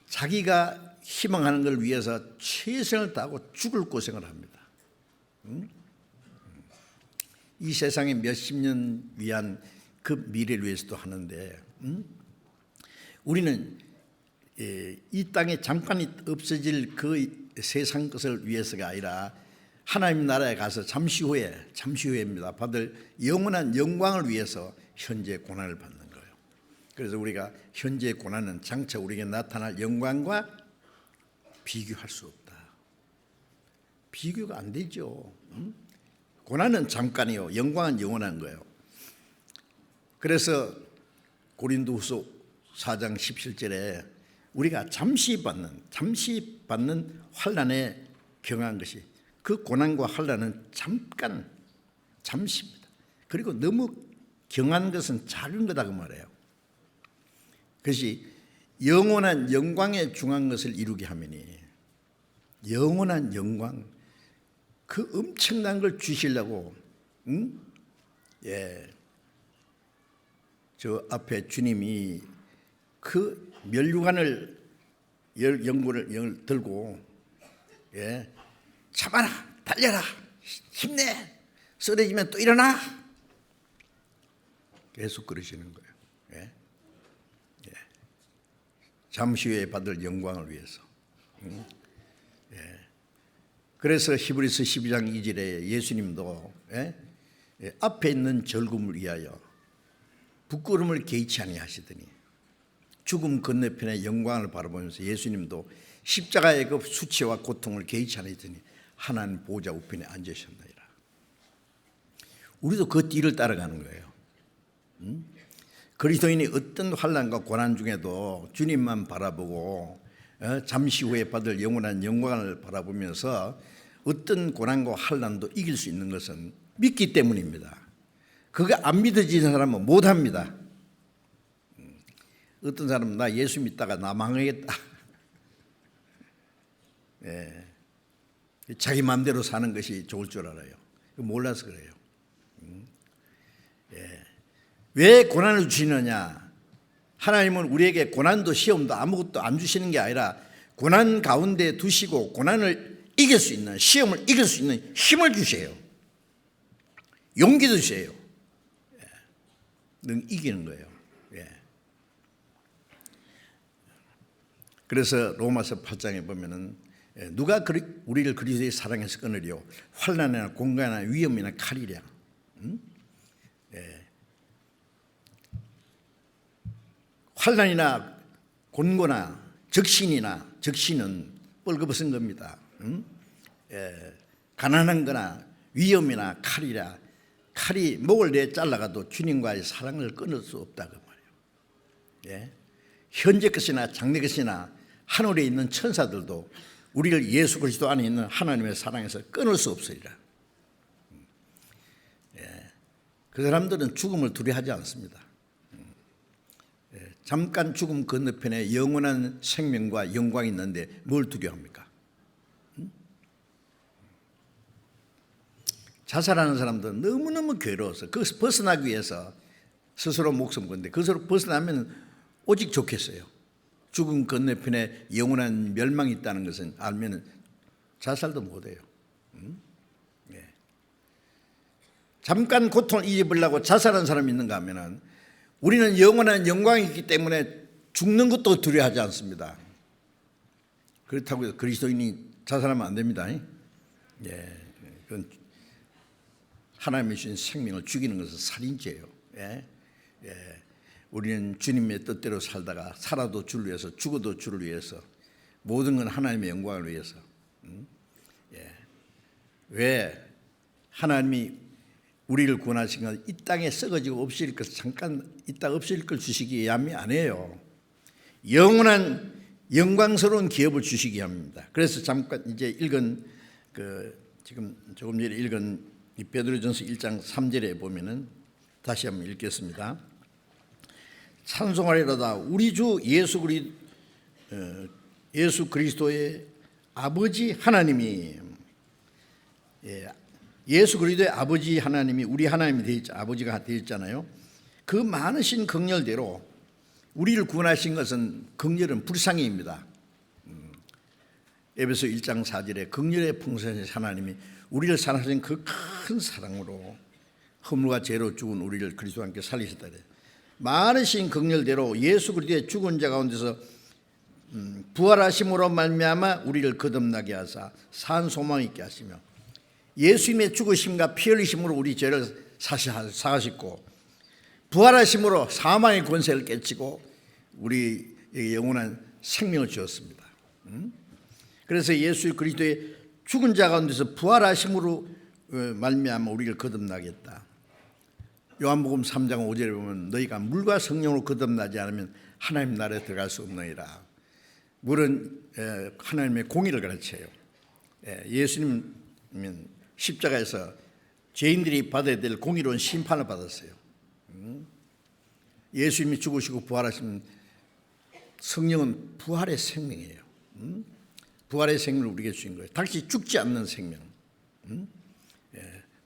자기가 희망하는 걸 위해서 최선을 다하고 죽을 고생을 합니다. 이 세상에 몇십 년 위한 그 미래를 위해서도 하는데 우리는 이 땅에 잠깐 없어질 그 세상 것을 위해서가 아니라 하나님 나라에 가서 잠시 후에입니다. 받을 영원한 영광을 위해서 현재 고난을 받는 거예요. 그래서 우리가 현재 고난은 장차 우리에게 나타날 영광과 비교할 수 없다. 비교가 안 되죠. 고난은 잠깐이요, 영광은 영원한 거예요. 그래서 고린도후서 4장 17절에 우리가 잠시 받는 환난에 경한 것이, 그 고난과 환난은 잠시입니다. 그리고 너무 경한 것은 작은 거다 그 말이에요. 그것이 영원한 영광에 중한 것을 이루게 하면이, 영원한 영광, 그 엄청난 걸 주시려고, 저 앞에 주님이 그 면류관을 연고를 들고, 참아라, 달려라, 힘내, 쓰러지면 또 일어나, 계속 그러시는 거예요. 잠시 후에 받을 영광을 위해서. 그래서 히브리서 12장 2절에 예수님도 앞에 있는 즐거움을 위하여 부끄러움을 개의치 아니하시더니 죽음 건너편의 영광을 바라보면서 예수님도 십자가의 그 수치와 고통을 개의치 아니하더니 하나님 보좌 우편에 앉으셨나이다. 우리도 그 뒤를 따라가는 거예요. 그리스도인이 어떤 환난과 고난 중에도 주님만 바라보고 잠시 후에 받을 영원한 영광을 바라보면서 어떤 고난과 환난도 이길 수 있는 것은 믿기 때문입니다. 그게 안 믿어지는 사람은 못합니다. 어떤 사람은 나 예수 믿다가 나 망하겠다. 자기 마음대로 사는 것이 좋을 줄 알아요. 몰라서 그래요. 왜 고난을 주시느냐? 하나님은 우리에게 고난도 시험도 아무것도 안 주시는 게 아니라 고난 가운데 두시고 고난을 이길 수 있는, 시험을 이길 수 있는 힘을 주세요. 용기도 주세요. 능 이기는 거예요. 그래서 로마서 8장에 보면은 누가 우리를 그리스도의 사랑에서 끊으리요? 환난이나 공간이나 위험이나 칼이랴. 환난이나 곤고나 적신은 뻘거벗은 겁니다. 가난한 거나 위험이나 칼이라, 칼이 목을 내 잘라가도 주님과의 사랑을 끊을 수 없다 그 말이에요. 현재 것이나 장래 것이나 하늘에 있는 천사들도 우리를 예수 그리스도 안에 있는 하나님의 사랑에서 끊을 수 없으리라. 그 사람들은 죽음을 두려워하지 않습니다. 잠깐 죽음 건너편에 영원한 생명과 영광이 있는데 뭘 두려워합니까? 자살하는 사람들은 너무너무 괴로워서 그것을 벗어나기 위해서 스스로 목숨 건데 그것으로 벗어나면 오직 좋겠어요. 죽음 건너편에 영원한 멸망이 있다는 것은 알면 자살도 못해요. 잠깐 고통을 잊어버리려고 자살하는 사람이 있는가 하면은 우리는 영원한 영광이 있기 때문에 죽는 것도 두려워하지 않습니다. 그렇다고 해서 그리스도인이 자살하면 안 됩니다. 그건 하나님이 주신 생명을 죽이는 것은 살인죄예요. 우리는 주님의 뜻대로 살다가 살아도 주를 위해서 죽어도 주를 위해서 모든 건 하나님의 영광을 위해서. 왜 하나님이 우리를 구원하신 건 이 땅에 썩어지고 없어질 것을 잠깐 있다 없어질 걸 주시기 위함이 아니에요. 영원한 영광스러운 기업을 주시기 위함입니다. 그래서 잠깐 이제 읽은 지금 조금 전에 읽은 이 베드로전서 1장 3절에 보면은 다시 한번 읽겠습니다. 찬송하리로다 우리 주 예수 그리스도의 아버지 하나님이, 예수 그리스도의 아버지 하나님이 우리 하나님이 아버지가 되어 있잖아요. 그 많으신 긍휼대로 우리를 구원하신 것은 긍휼은 불쌍히입니다. 에베소 1장 4절에 긍휼의 풍성하신 하나님이 우리를 사랑하신 그 큰 사랑으로 허물과 죄로 죽은 우리를 그리스도와 함께 살리셨다. 많으신 긍휼대로 예수 그리스도의 죽은 자 가운데서 부활하심으로 말미암아 우리를 거듭나게 하사 산 소망 있게 하시며 예수님의 죽으심과 피 흘리심으로 우리 죄를 사하셨고 부활하심으로 사망의 권세를 깨치고 우리에게 영원한 생명을 주었습니다. 그래서 예수 그리스도의 죽은 자 가운데서 부활하심으로 말미암아 우리를 거듭나겠다. 요한복음 3장 5절에 보면 너희가 물과 성령으로 거듭나지 않으면 하나님 나라에 들어갈 수 없느니라. 물은 하나님의 공의를 가르쳐요. 예수님은 십자가에서 죄인들이 받아야 될 공의로운 심판을 받았어요. 예수님이 죽으시고 부활하신 성령은 부활의 생명이에요. 부활의 생명을 우리에게 주신 거예요. 다시 죽지 않는 생명.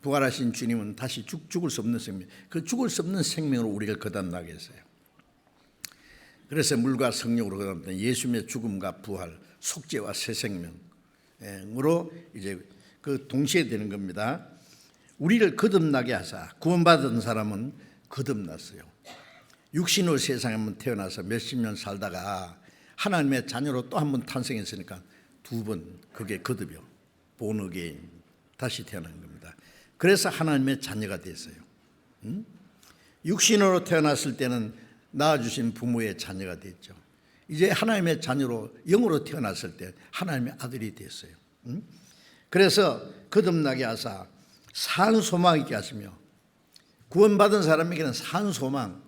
부활하신 주님은 다시 죽을 수 없는 생명, 그 죽을 수 없는 생명으로 우리를 거듭나게 했어요. 그래서 물과 성령으로 거듭난 예수님의 죽음과 부활, 속죄와 새 생명으로 이제 그 동시에 되는 겁니다. 우리를 거듭나게 하사 구원받은 사람은 거듭났어요. 육신으로 세상에 한번 태어나서 몇십 년 살다가 하나님의 자녀로 또 한 번 탄생했으니까 두 번 그게 거듭이요. born again, 다시 태어난 겁니다. 그래서 하나님의 자녀가 됐어요. 육신으로 태어났을 때는 낳아주신 부모의 자녀가 됐죠. 이제 하나님의 자녀로 영으로 태어났을 때 하나님의 아들이 됐어요. 그래서 거듭나게 하사 산 소망 있게 하시며 구원받은 사람에게는 산 소망.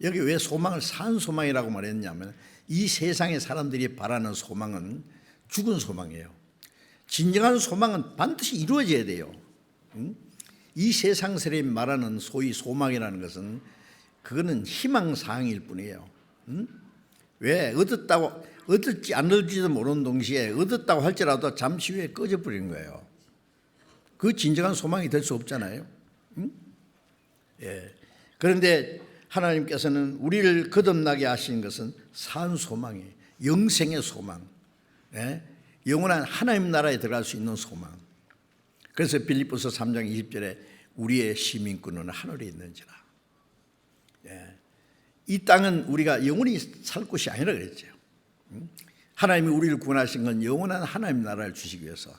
여기 왜 소망을 산 소망이라고 말했냐면 이 세상의 사람들이 바라는 소망은 죽은 소망이에요. 진정한 소망은 반드시 이루어져야 돼요. 이 세상 사람이 말하는 소위 소망이라는 것은 그거는 희망사항일 뿐이에요. 왜? 얻을지 안 얻을지도 모르는 동시에 얻었다고 할지라도 잠시 후에 꺼져버리는 거예요. 그 진정한 소망이 될 수 없잖아요. 그런데 하나님께서는 우리를 거듭나게 하신 것은 산 소망이에요. 영생의 소망, 영원한 하나님 나라에 들어갈 수 있는 소망. 그래서 빌립보서 3장 20절에 우리의 시민권은 하늘에 있는지라. 이 땅은 우리가 영원히 살 곳이 아니라 그랬죠. 하나님이 우리를 구원하신 건 영원한 하나님 나라를 주시기 위해서.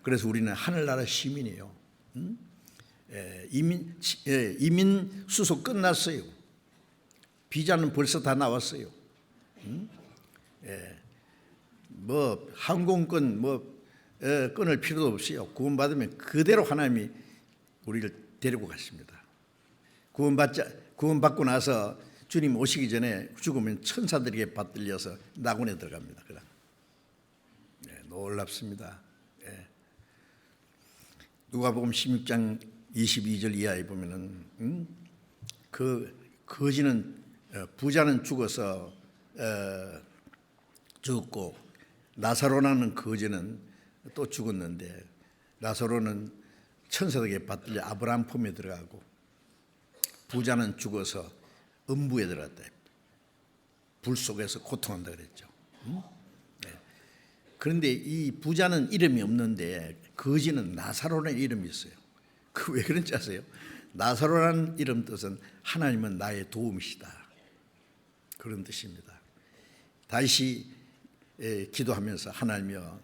그래서 우리는 하늘나라 시민이에요. 이민 수속 끝났어요. 비자는 벌써 다 나왔어요. 뭐 항공권 끊을 필요도 없어요. 구원받으면 그대로 하나님이 우리를 데리고 가십니다. 구원받고 나서 주님 오시기 전에 죽으면 천사들에게 받들려서 낙원에 들어갑니다. 놀랍습니다. 누가복음 16장 22절 이하에 보면은 그 거지는 부자는 죽어서 죽었고 나사로라는 거지는 또 죽었는데 나사로는 천사들에게 받들려 아브라함 품에 들어가고 부자는 죽어서 음부에 들어갔다. 불 속에서 고통한다 그랬죠. 그런데 이 부자는 이름이 없는데 거지는 나사로라는 이름이 있어요. 그 왜 그런지 아세요? 나사로라는 이름 뜻은 하나님은 나의 도움이시다, 그런 뜻입니다. 다시 기도하면서 하나님이여,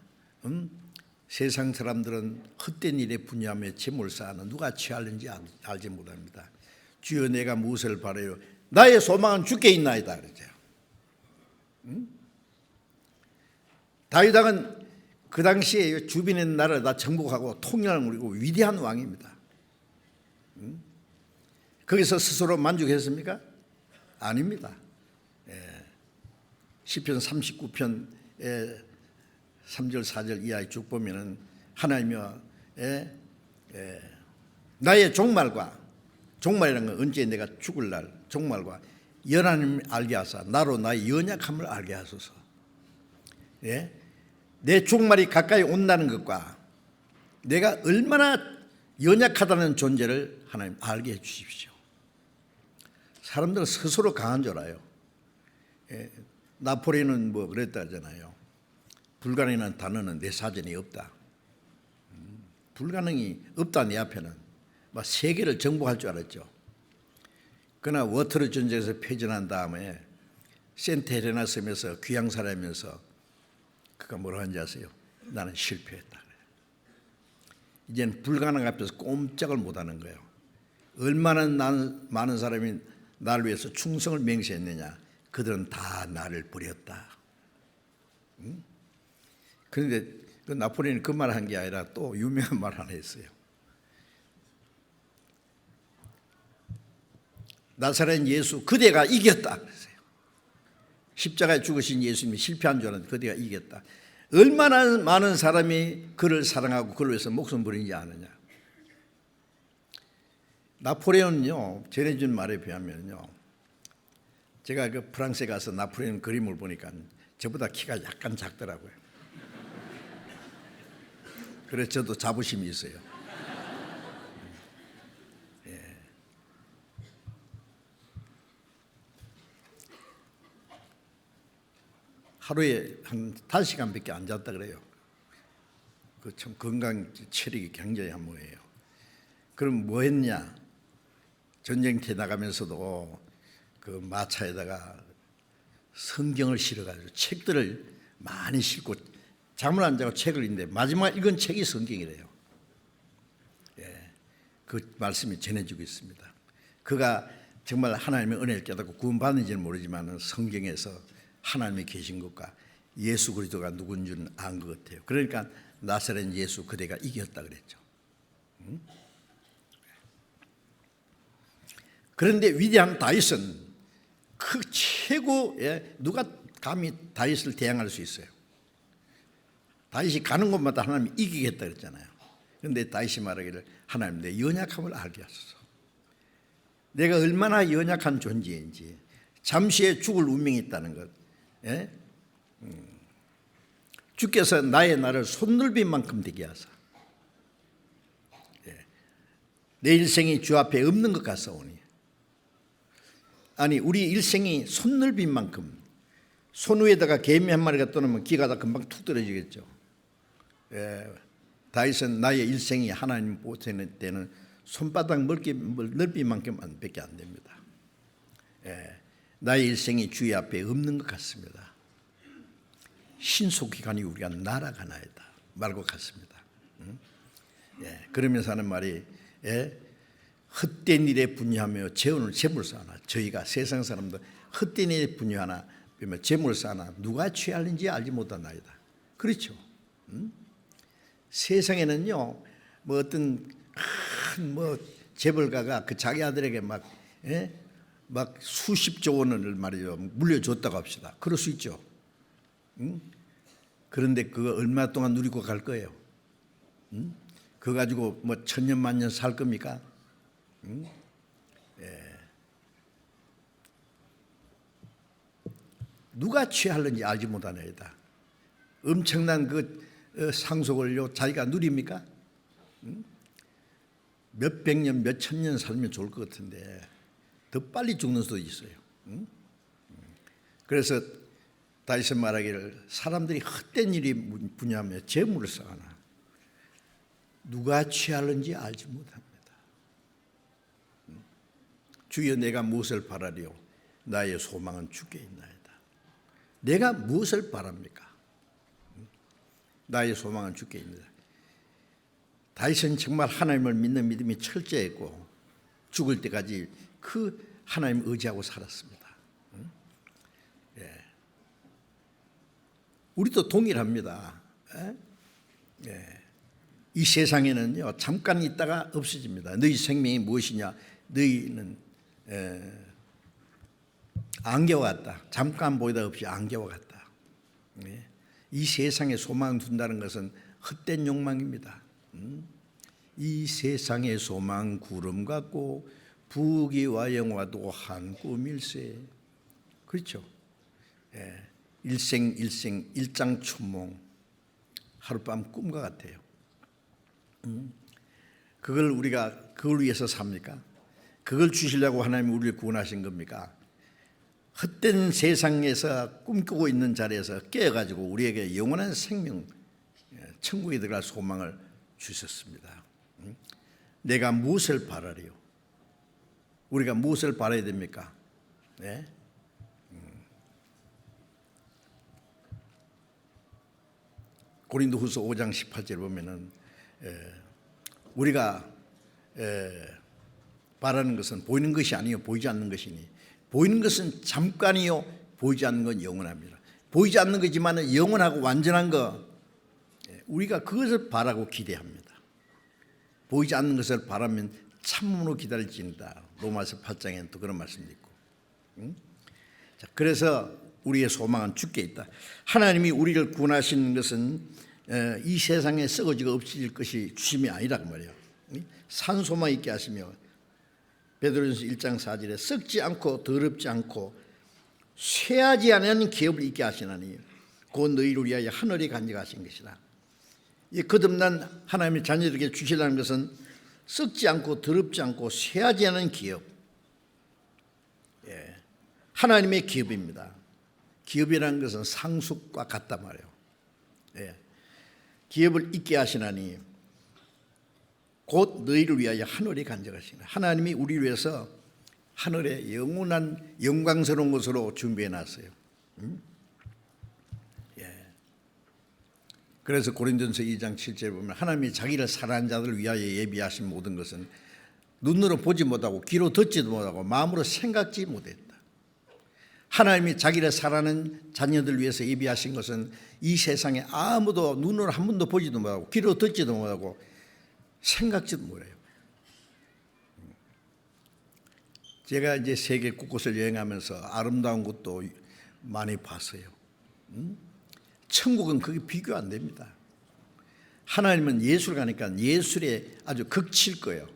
세상 사람들은 헛된 일에 분야하며 재물 쌓아는 누가 취하는지 알지 못합니다. 주여 내가 무엇을 바라요? 나의 소망은 주께 있나이다 그러죠. 다윗 왕은 그 당시에 주변의 나라를 다 정복하고 통일을 누리고 위대한 왕입니다. 거기서 스스로 만족했습니까? 아닙니다. 시편 39편 3절 4절 이하에 쭉 보면은 하나님이여, 나의 종말이라는 건 언제 내가 죽을 날 종말과 연하님을 알게 하사 나로 나의 연약함을 알게 하소서. 내 종말이 가까이 온다는 것과 내가 얼마나 연약하다는 존재를 하나님 알게 해 주십시오. 사람들은 스스로 강한 줄 알아요. 나폴레옹은 뭐 그랬다잖아요. 불가능이라는 단어는 내 사전에 없다. 불가능이 없다 내 앞에는. 막 세계를 정복할 줄 알았죠. 그러나 워터루 전쟁에서 패전한 다음에 센트 헬레나 섬에서 귀양살하면서 그가 뭐라고 하는지 아세요? 나는 실패했다. 이제는 불가능 앞에서 꼼짝을 못하는 거예요. 얼마나 많은 사람이 나를 위해서 충성을 맹세했느냐. 그들은 다 나를 버렸다. 그런데 그 나폴레옹이 그 말 한 게 아니라 또 유명한 말 하나 했어요. 나사렛 예수 그대가 이겼다 그랬어요. 십자가에 죽으신 예수님이 실패한 줄 알았는데 그대가 이겼다. 얼마나 많은 사람이 그를 사랑하고 그를 위해서 목숨 버리는지 아느냐. 나폴레옹은요, 전해준 말에 비하면요, 제가 그 프랑스에 가서 나폴레옹 그림을 보니까 저보다 키가 약간 작더라고요. 그래서 저도 자부심이 있어요. 하루에 한 5시간밖에 안 잤다 그래요. 그 참 건강 체력이 굉장히 한 모예요. 그럼 뭐 했냐? 전쟁터에 나가면서도 그 마차에다가 성경을 실어가지고 책들을 많이 싣고 잠을 안 자고 책을 읽는데 마지막 읽은 책이 성경이래요. 그 말씀이 전해지고 있습니다. 그가 정말 하나님의 은혜를 깨닫고 구원받는지는 모르지만 성경에서 하나님이 계신 것과 예수 그리스도가 누군지는 안 것 같아요. 그러니까 나사렛 예수 그대가 이겼다 그랬죠. 그런데 위대한 다윗은 그 최고의 누가 감히 다윗을 대항할 수 있어요? 다윗이 가는 곳마다 하나님이 이기겠다 그랬잖아요. 그런데 다윗이 말하기를 하나님 내 연약함을 알게 하소서. 내가 얼마나 연약한 존재인지 잠시에 죽을 운명이 있다는 것. 주께서 나의 나를 손놀빈 만큼 되게 하사 내 일생이 주 앞에 없는 것 같사오니. 아니 우리 일생이 손놀빈 만큼 손 위에다가 개미 한 마리가 떠나면 기가 다 금방 툭 떨어지겠죠. 다윗은 나의 일생이 하나님 보시는 때는 손바닥 넓이만큼 밖에 안 됩니다. 나의 일생이 주의 앞에 없는 것 같습니다. 신속기간이 우리가 날아가나이다 말고 같습니다. 그러면서 하는 말이 헛된 일에 분유하며 재원을 재물 쌓아나. 저희가 세상 사람들 헛된 일에 분유하나 재물 쌓아나 누가 취하는지 알지 못하나이다. 그렇죠. 세상에는요 뭐 어떤 큰 뭐 재벌가가 그 자기 아들에게 막 수십조 원을 말이죠 물려줬다고 합시다. 그럴 수 있죠. 그런데 그거 얼마 동안 누리고 갈 거예요? 그거 가지고 뭐 천년 만년 살 겁니까? 누가 취하는지 알지 못하나이다. 엄청난 그 상속을요 자기가 누립니까? 몇백 년, 몇천 년 살면 좋을 것 같은데 더 빨리 죽는 수도 있어요. 그래서 다윗은 말하기를 사람들이 헛된 일이 분야하며 재물을 쌓아나 누가 취하는지 알지 못합니다. 주여 내가 무엇을 바라리요? 나의 소망은 주께 있나이다. 내가 무엇을 바랍니까? 나의 소망은 주께 있나이다. 다윗은 정말 하나님을 믿는 믿음이 철저했고 죽을 때까지 그 하나님을 의지하고 살았습니다. 우리도 동일합니다. 이 세상에는요 잠깐 있다가 없어집니다. 너희 생명이 무엇이냐? 너희는 안개와 같다. 잠깐 보이다 없이 안개와 같다. 이 세상에 소망 둔다는 것은 헛된 욕망입니다. 이 세상의 소망 구름 같고 부귀와 영화도 한 꿈일세. 그렇죠. 일생 일장춘몽 하룻밤 꿈과 같아요. 그걸 우리가 그걸 위해서 삽니까? 그걸 주시려고 하나님이 우리를 구원하신 겁니까? 헛된 세상에서 꿈꾸고 있는 자리에서 깨어가지고 우리에게 영원한 생명, 천국에 들어갈 소망을 주셨습니다. 내가 무엇을 바라리요? 우리가 무엇을 바라야 됩니까? 네? 고린도후서 5장 18절 보면은 우리가 바라는 것은 보이는 것이 아니요 보이지 않는 것이니 보이는 것은 잠깐이요 보이지 않는 건 영원합니다. 보이지 않는 거지만 영원하고 완전한 거 우리가 그것을 바라고 기대합니다. 보이지 않는 것을 바라면 참으로 기다릴지니라. 로마서 8장에는 또 그런 말씀도 있고. 자, 그래서 우리의 소망은 주께 있다. 하나님이 우리를 구원하시는 것은 이 세상에 썩어지고 없어질 것이 주심이 아니라고 말이에요. 산소만 있게 하시며 베드로전서 1장 4절에 썩지 않고 더럽지 않고 쇠하지 않은 기업을 있게 하시나니 곧 너희를 위하여 하늘에 간직하신 것이라. 이 거듭난 하나님의 자녀들에게 주시라는 것은 썩지 않고 더럽지 않고 쇠하지 않은 기업, 하나님의 기업입니다. 기업이라는 것은 상속과 같단 말이에요. 기업을 있게 하시나니 곧 너희를 위하여 하늘에 간직하시나. 하나님이 우리를 위해서 하늘에 영원한 영광스러운 것으로 준비해 놨어요. 그래서 고린도전서 2장 7절에 보면 하나님이 자기를 사랑하는 자들을 위하여 예비하신 모든 것은 눈으로 보지 못하고 귀로 듣지도 못하고 마음으로 생각지 못했다. 하나님이 자기를 사랑하는 자녀들 위해서 예비하신 것은 이 세상에 아무도 눈으로 한 번도 보지도 못하고 귀로 듣지도 못하고 생각지도 못해요. 제가 이제 세계 곳곳을 여행하면서 아름다운 곳도 많이 봤어요. 천국은 그게 비교 안 됩니다. 하나님은 예술 가니까 예술에 아주 극치일 거예요.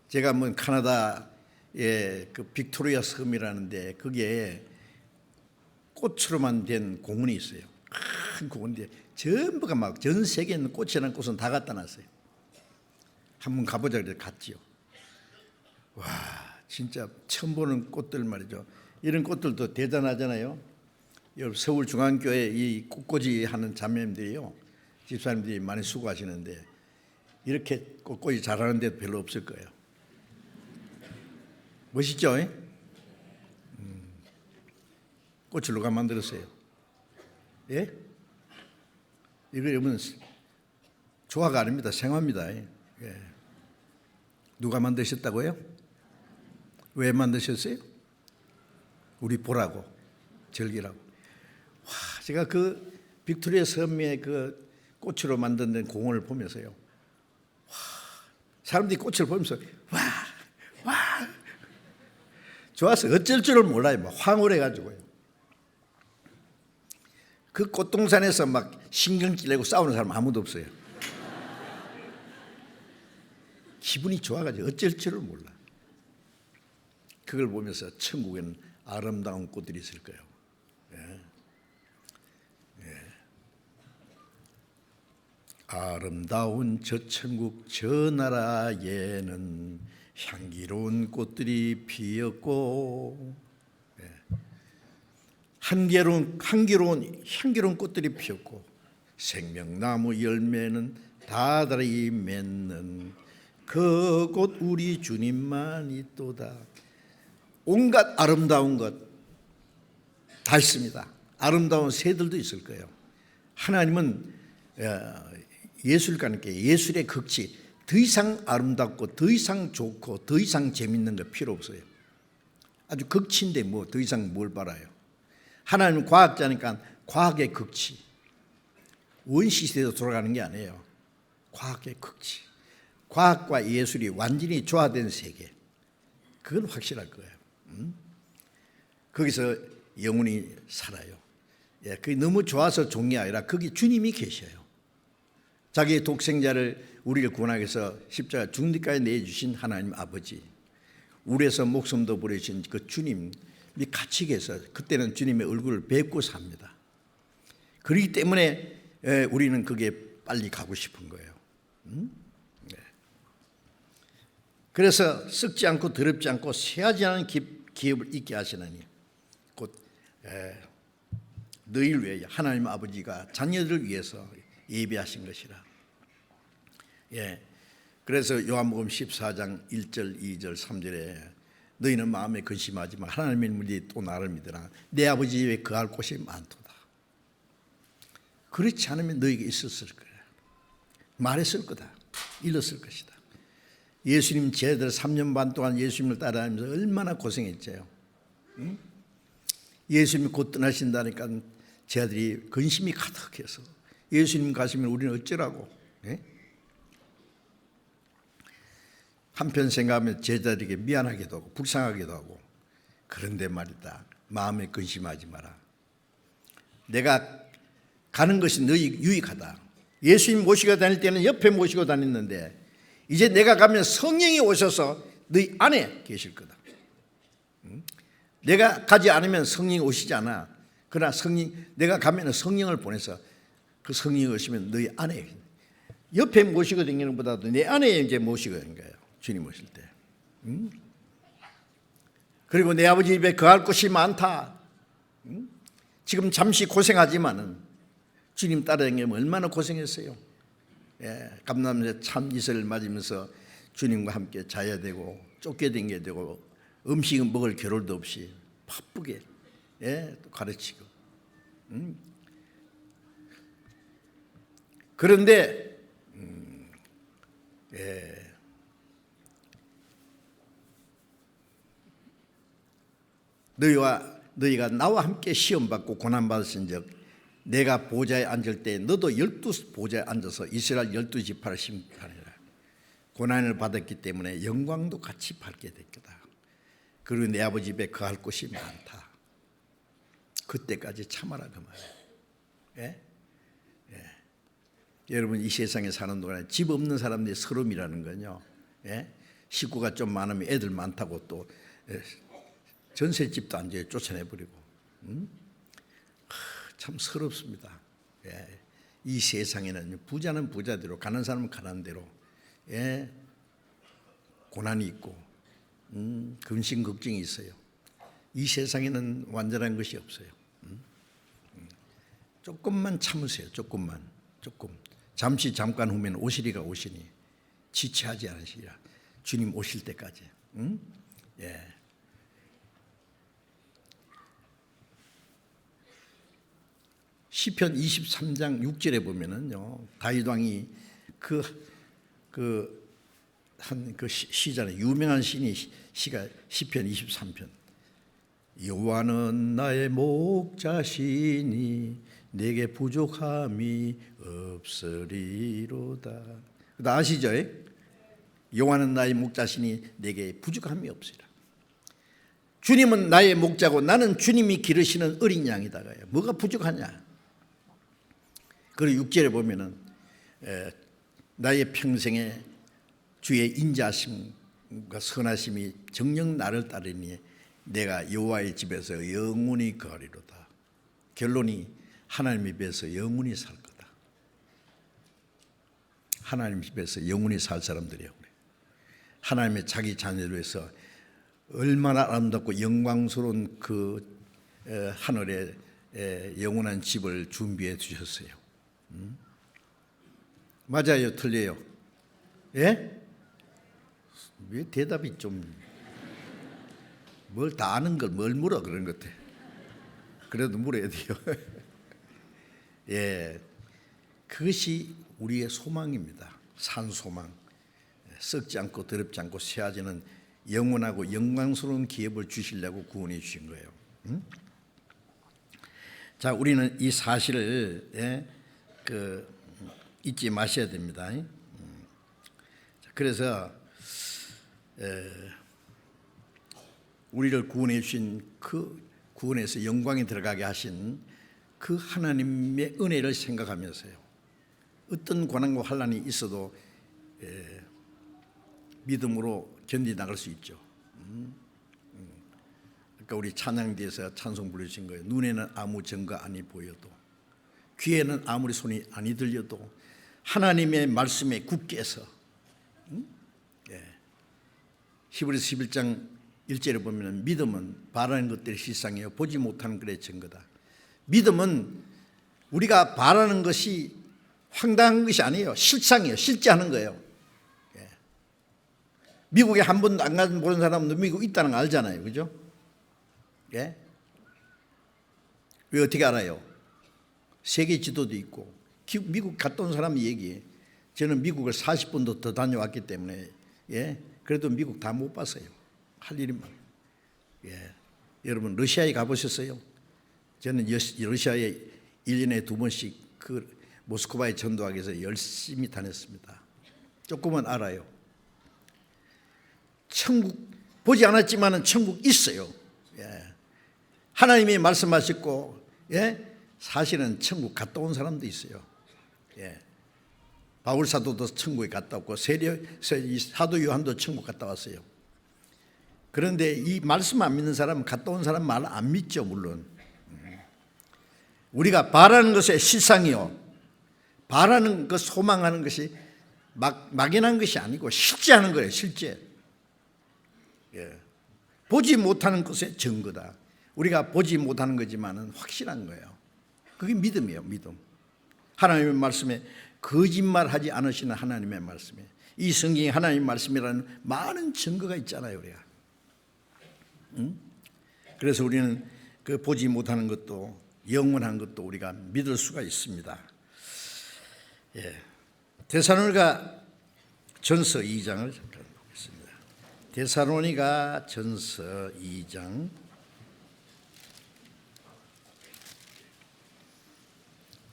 제가 한번 카나다의 그 빅토리아 섬이라는데 거기에 꽃으로만 된 공원이 있어요. 큰 공원인데 전부가 막 전 세계에 있는 꽃이라는 꽃은 다 갖다 놨어요. 한번 가보자 그래서 갔지요. 와, 진짜 처음 보는 꽃들 말이죠. 이런 꽃들도 대단하잖아요. 서울중앙교회 이 꽃꽂이 하는 자매님들이요, 집사님들이 많이 수고하시는데 이렇게 꽃꽂이 잘하는 데도 별로 없을 거예요. 멋있죠? 꽃을 누가 만들었어요? 예? 이거 여러분 조화가 아닙니다. 생화입니다. 예. 누가 만드셨다고요? 왜 만드셨어요? 우리 보라고, 즐기라고. 와, 제가 그 빅토리아 섬의 그 꽃으로 만든 공원을 보면서요, 와, 사람들이 꽃을 보면서 와 좋아서 어쩔 줄을 몰라요. 막 황홀해가지고요. 그 꽃동산에서 막 신경질 내고 싸우는 사람 아무도 없어요. 기분이 좋아가지고 어쩔 줄을 몰라. 그걸 보면서 천국에는 아름다운 꽃들이 있을 거예요. 아름다운 저 천국 저 나라에는 향기로운 꽃들이 피었고, 향기로운 꽃들이 피었고 생명나무 열매는 다달이 맺는 그곳 우리 주님만 있도다. 온갖 아름다운 것 다 있습니다. 아름다운 새들도 있을 거예요. 하나님은 예술가니까 예술의 극치, 더 이상 아름답고 더 이상 좋고 더 이상 재밌는 거 필요 없어요. 아주 극치인데 뭐 더 이상 뭘 바라요. 하나님은 과학자니까 과학의 극치, 원시시대로 돌아가는 게 아니에요. 과학의 극치, 과학과 예술이 완전히 조화된 세계, 그건 확실할 거예요. 거기서 영혼이 살아요. 그게 너무 좋아서 좋은 게 아니라 거기 주님이 계셔요. 자기의 독생자를 우리를 구원하기 위해서 십자가 죽는 데까지 내주신 하나님 아버지, 우리에서 목숨도 버리신 그 주님이 같이 계셔서 그때는 주님의 얼굴을 뵙고 삽니다. 그렇기 때문에 우리는 그게 빨리 가고 싶은 거예요. 그래서 썩지 않고 더럽지 않고 쇠하지 않은 기업을 있게 하시나니 곧 너희를 위해 하나님 아버지가 자녀들을 위해서 예비하신 것이라. 그래서 요한복음 14장 1절 2절 3절에 너희는 마음에 근심하지 마. 하나님의 믿으니 또 나를 믿으라. 내 아버지 집에 거할 곳이 많도다. 그렇지 않으면 너희에게 있었을 거야. 말했을 거다. 일렀을 것이다. 예수님 제자들 3년 반 동안 예수님을 따라하면서 얼마나 고생했죠. 응? 예수님이 곧 떠나신다니까 제자들이 근심이 가득해서 예수님 가시면 우리는 어쩌라고. 한편 생각하면 제자들에게 미안하기도 하고 불쌍하기도 하고. 그런데 말이다, 마음에 근심하지 마라. 내가 가는 것이 너희 유익하다. 예수님 모시고 다닐 때는 옆에 모시고 다녔는데 이제 내가 가면 성령이 오셔서 너희 안에 계실 거다. 내가 가지 않으면 성령이 오시지 않아. 그러나 내가 가면 성령을 보내서 그 성령이 오시면 너희 안에, 옆에 모시고 다니는 것보다도 내 안에 이제 모시고 다니는 거예요. 주님 오실 때. 그리고 내 아버지 집에 거할 곳이 많다. 지금 잠시 고생하지만은 주님 따라다니면 얼마나 고생했어요. 감남자 참 이슬을 맞으면서 주님과 함께 자야 되고 쫓겨다녀야 되고 음식은 먹을 겨를도 없이 바쁘게 또 가르치고. 그런데 너희가 나와 함께 시험받고 고난받으신즉 내가 보좌에 앉을 때 너도 12 보좌에 앉아서 이스라엘 12지파를 심판하리라. 고난을 받았기 때문에 영광도 같이 받게 될 거다. 그리고 내 아버지 집에 거할 곳이 많다. 그때까지 참아라 그 말이에요. 여러분 이 세상에 사는 동안에 집 없는 사람들의 서름이라는 건요, 식구가 좀 많으면 애들 많다고 또 전셋집도 안 줘요. 쫓아내버리고. 참 서럽습니다. 이 세상에는 부자는 부자대로, 가는 사람은 가는 대로 고난이 있고 근심 걱정이 있어요. 이 세상에는 완전한 것이 없어요. 조금만 참으세요. 조금 잠시 잠깐 후면 오시리가 오시니 지체하지 않으시리라. 주님 오실 때까지. 시편 23장 6절에 보면은요, 다윗 왕이 그 시잖아요. 유명한 시가 시편 23편. 여호와는 나의 목자시니 내게 부족함이 없으리로다. 아시죠? 여호와는 나의 목자시니 내게 부족함이 없으리라. 주님은 나의 목자고 나는 주님이 기르시는 어린 양이다가요. 뭐가 부족하냐? 그리고 6절에 보면은 나의 평생에 주의 인자하심과 선하심이 정녕 나를 따르니 내가 여호와의 집에서 영원히 거하리로다. 결론이 하나님 집에서 영원히 살 거다. 하나님 집에서 영원히 살 사람들이에요. 하나님의 자기 자녀를 위해서 얼마나 아름답고 영광스러운 그 하늘에 영원한 집을 준비해 주셨어요. 맞아요? 틀려요? 왜 대답이 좀 뭘 다 아는 걸 뭘 물어 그런 것 같아. 그래도 물어야 돼요. 그것이 우리의 소망입니다. 산 소망. 썩지 않고 더럽지 않고 쇠하지는 영원하고 영광스러운 기업을 주시려고 구원해 주신 거예요. 자, 우리는 이 사실을 잊지 마셔야 됩니다. 그래서 우리를 구원해 주신 그 구원에서 영광에 들어가게 하신 그 하나님의 은혜를 생각하면서요, 어떤 고난과 환난이 있어도 믿음으로 견디나갈 수 있죠. 그러니까 우리 찬양대에서 찬송 부르신 거예요. 눈에는 아무 증거 아니 보여도, 귀에는 아무리 손이 아니 들려도 하나님의 말씀에 굳게 해서, 히브리서 11장 1절에 보면 믿음은 바라는 것들의 실상이요 보지 못하는 것의 증거다. 믿음은 우리가 바라는 것이 황당한 것이 아니에요. 실상이에요. 실제 하는 거예요. 미국에 한 번도 안 가서 모르는 사람도 미국 있다는 거 알잖아요. 그죠? 예? 왜 어떻게 알아요? 세계 지도도 있고 미국 갔다 온 사람이 얘기해. 저는 미국을 40번도 더 다녀왔기 때문에 그래도 미국 다 못 봤어요. 할 일이 많아요. 여러분 러시아에 가보셨어요? 저는 러시아에 1년에 2번씩 그 모스크바에 전도하기 위해서 열심히 다녔습니다. 조금은 알아요. 천국 보지 않았지만 천국 있어요. 하나님이 말씀하셨고 사실은 천국 갔다 온 사람도 있어요. 바울 사도도 천국에 갔다 왔고 사도 요한도 천국 갔다 왔어요. 그런데 이 말씀 안 믿는 사람은 갔다 온 사람 말 안 믿죠. 물론 우리가 바라는 것의 실상이요 바라는 것 소망하는 것이 막연한 것이 아니고 실제 하는 거예요. 실제 보지 못하는 것의 증거다. 우리가 보지 못하는 거지만은 확실한 거예요. 그게 믿음이에요. 믿음. 하나님의 말씀에 거짓말하지 않으시는 하나님의 말씀에 이 성경이 하나님의 말씀이라는 많은 증거가 있잖아요. 우리가 그래서 우리는 그 보지 못하는 것도 영원한 것도 우리가 믿을 수가 있습니다. 데살로니가 전서 2장을 잠깐 보겠습니다. 데살로니가 전서 2장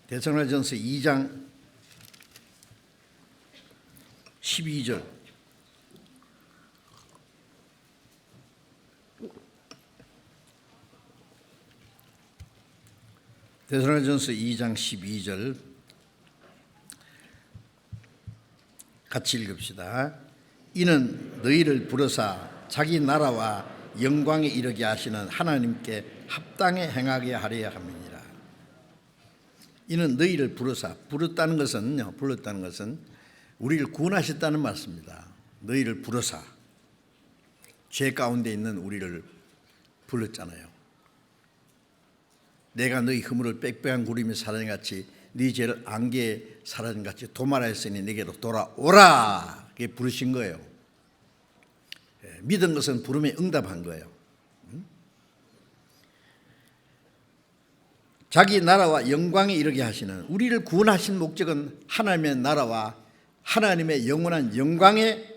데살로니가 전서 2장 12절 데살로니가전서 2장 12절 같이 읽읍시다. 이는 너희를 부르사 자기 나라와 영광에 이르게 하시는 하나님께 합당에 행하게 하려 함이니라. 이는 너희를 부르사 불렀다는 것은 우리를 구원하셨다는 말씀입니다. 너희를 부르사 죄 가운데 있는 우리를 불렀잖아요. 내가 너희 허물을 빽빽한 구름이 사라진 같이 네 죄를 안개에 사라진 같이 도말하였으니 내게로 돌아오라. 그게 부르신 거예요. 믿은 것은 부름에 응답한 거예요. 자기 나라와 영광에 이르게 하시는 우리를 구원하신 목적은 하나님의 나라와 하나님의 영원한 영광에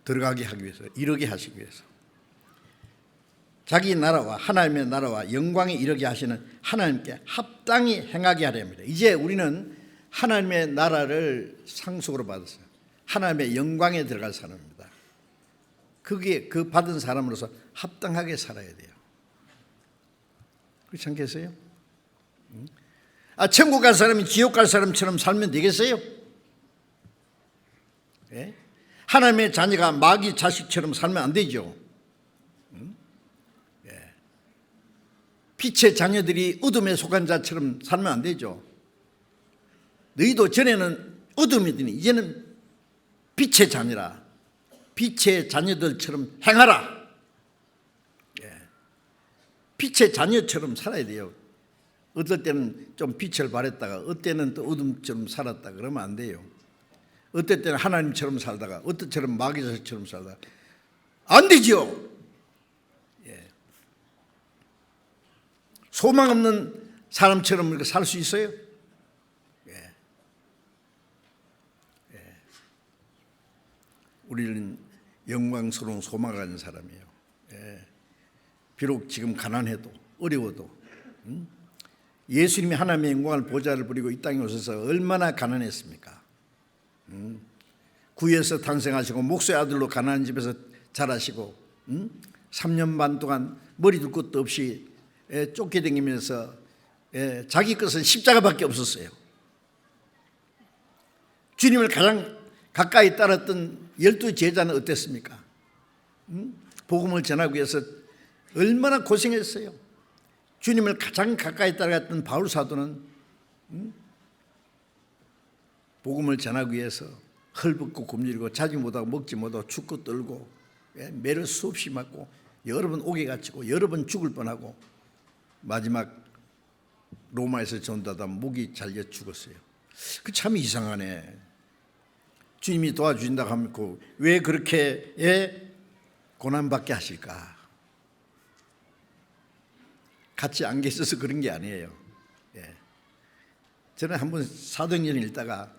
들어가게 하기 위해서 이르게 하시기 위해서 자기 나라와 하나님의 나라와 영광에 이르게 하시는 하나님께 합당히 행하게 하려 합니다. 이제 우리는 하나님의 나라를 상속으로 받았어요. 하나님의 영광에 들어갈 사람입니다. 그게 그 받은 사람으로서 합당하게 살아야 돼요. 그렇지 않겠어요? 천국 갈 사람이 지옥 갈 사람처럼 살면 되겠어요? 하나님의 자녀가 마귀 자식처럼 살면 안 되죠. 빛의 자녀들이 어둠에 속한 자처럼 살면 안 되죠. 너희도 전에는 어둠이더니 이제는 빛의 자녀라. 빛의 자녀들처럼 행하라. 빛의 자녀처럼 살아야 돼요. 어떨 때는 좀 빛을 발했다가 어떨 때는 또 어둠처럼 살았다 그러면 안 돼요. 어떨 때는 하나님처럼 살다가 어떨 때는 마귀자식처럼 살다가 안 되죠. 소망 없는 사람처럼 이렇게 살 수 있어요? 우리는 영광스러운 소망을 가진 사람이에요. 비록 지금 가난해도 어려워도 예수님이 하나님의 영광을 보좌를 부리고 이 땅에 오셔서 얼마나 가난했습니까? 구에서 탄생하시고 목수의 아들로 가난한 집에서 자라시고 3년 반 동안 머리 둘 것도 없이 쫓겨다니면서 자기 것은 십자가밖에 없었어요. 주님을 가장 가까이 따랐던 12 제자는 어땠습니까? 복음을 전하기 위해서 얼마나 고생했어요. 주님을 가장 가까이 따라갔던 바울 사도는 복음을 전하기 위해서 헐벗고 굶주리고 자지 못하고 먹지 못하고 죽고 떨고, 매를 수없이 맞고 여러 번 옥에 갇히고 여러 번 죽을 뻔하고 마지막 로마에서 전도하다 목이 잘려 죽었어요. 그 참 이상하네. 주님이 도와주신다고 하면 왜 그렇게 고난받게 하실까? 같이 안 계셔서 그런 게 아니에요. 저는 한번 사도행전 읽다가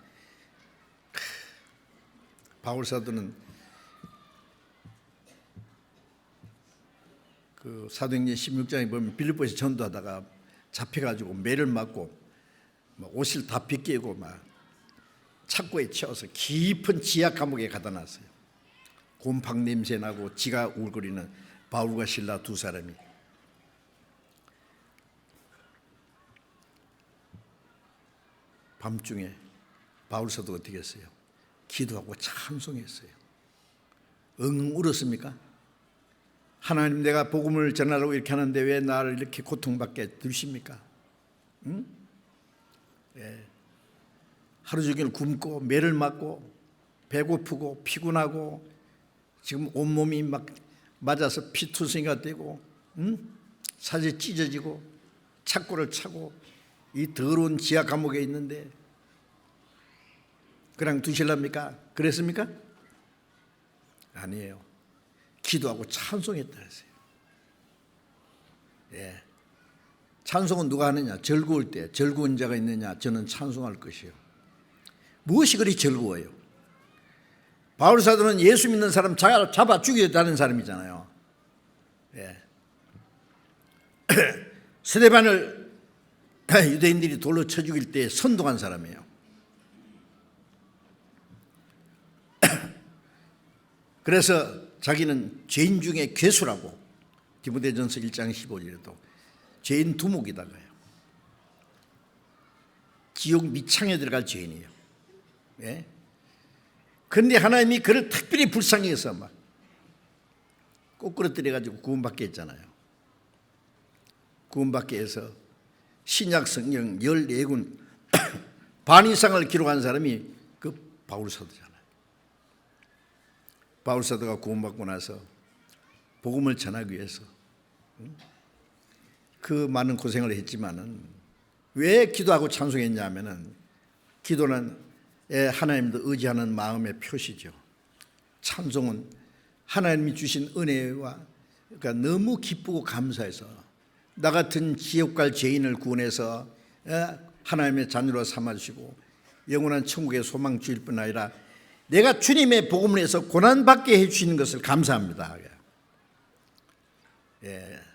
바울 사도는 그 사도행전 16장에 보면 빌립보에서 전도하다가 잡혀가지고 매를 맞고 옷을 다 벗기고 막 착고에 채워서 깊은 지하 감옥에 가다 놨어요. 곰팡 냄새 나고 지가 울거리는 바울과 실라 두 사람이. 밤중에 바울 사도가 어떻게 했어요? 기도하고 찬송했어요. 응 울었습니까? 하나님, 내가 복음을 전하라고 이렇게 하는데 왜 나를 이렇게 고통받게 두십니까? 응? 하루 종일 굶고 매를 맞고 배고프고 피곤하고 지금 온몸이 막 맞아서 피투성이가 되고 살이 찢어지고 착고를 차고 이 더러운 지하 감옥에 있는데 그냥 두실랍니까? 그랬습니까? 아니에요. 기도하고 찬송했다 했어요. 찬송은 누가 하느냐? 즐거울 때. 즐거운 자가 있느냐? 저는 찬송할 것이요. 무엇이 그리 즐거워요? 바울 사도는 예수 믿는 사람 잡아 죽이려는 사람이잖아요. 스데반을 유대인들이 돌로 쳐 죽일 때 선동한 사람이에요. 그래서 자기는 죄인 중에 괴수라고 디모데전서 1장 15절에도 죄인 두목이다가요. 지옥 밑창에 들어갈 죄인이에요. 그런데 하나님이 그를 특별히 불쌍히 해서 막 꼬꾸러뜨려가지고 구원받게 했잖아요. 구원받게 해서 신약 성경 14권 반 이상을 기록한 사람이 그 바울 사도잖아요. 바울 사도가 구원받고 나서 복음을 전하기 위해서 그 많은 고생을 했지만은 왜 기도하고 찬송했냐 하면은 기도는 하나님도 의지하는 마음의 표시죠. 찬송은 하나님이 주신 은혜와 그러니까 너무 기쁘고 감사해서 나 같은 지옥 갈 죄인을 구원해서 하나님의 자녀로 삼아주시고 영원한 천국의 소망 주일 뿐 아니라 내가 주님의 복음을 해서 고난받게 해주시는 것을 감사합니다.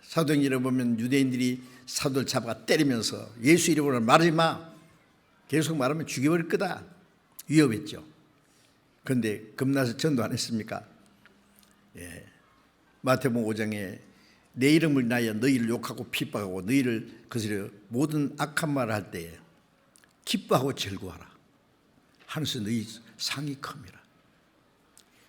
사도행전에 보면 유대인들이 사도를 잡아 때리면서 예수 이름으로 말하지 마. 계속 말하면 죽여버릴 거다. 위협했죠. 그런데 겁나서 전도 안 했습니까? 마태복음 5장에 내 이름을 인하여 너희를 욕하고 핍박하고 너희를 거스려 모든 악한 말을 할 때에 기뻐하고 즐거워하라. 하늘에서 너희 상이 큽니다.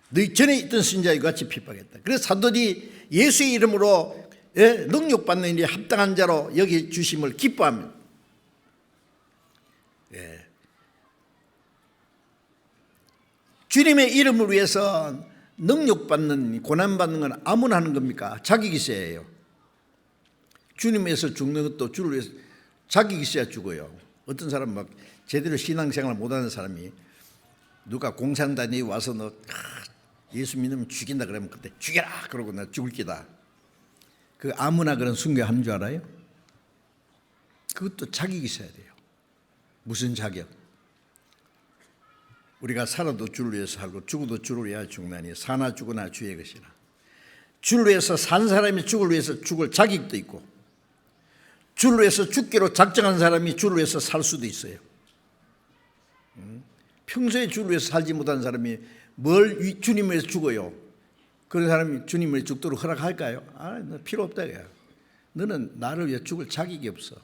너희 전에 있던 선지자와 같이 핍박했다. 그래서 사도들이 예수의 이름으로 능력받는 일에 합당한 자로 여기 주심을 기뻐합니다. 주님의 이름을 위해서 능력받는 고난받는 건 아무나 하는 겁니까? 자기 기세예요. 주님에서 죽는 것도 주를 위해서 자기 기세야 죽어요. 어떤 사람 막 제대로 신앙생활을 못하는 사람이 누가 공산당이 와서 너 예수 믿으면 죽인다 그러면 그때 죽여라 그러고 나 죽을 기다. 그 아무나 그런 순교하는 줄 알아요? 그것도 자기 기세야 돼요. 무슨 자격? 우리가 살아도 주를 위해서 살고 죽어도 주를 위하여 죽나니 사나 죽으나 주의 것이라. 주를 위해서 산 사람이 주를 위해서 죽을 자격도 있고 주를 위해서 죽기로 작정한 사람이 주를 위해서 살 수도 있어요. 평소에 주를 위해서 살지 못한 사람이 뭘 주님을 위해서 죽어요? 그런 사람이 주님을 위해서 죽도록 허락할까요? 너 필요 없다. 너는 나를 위해 죽을 자격이 없어.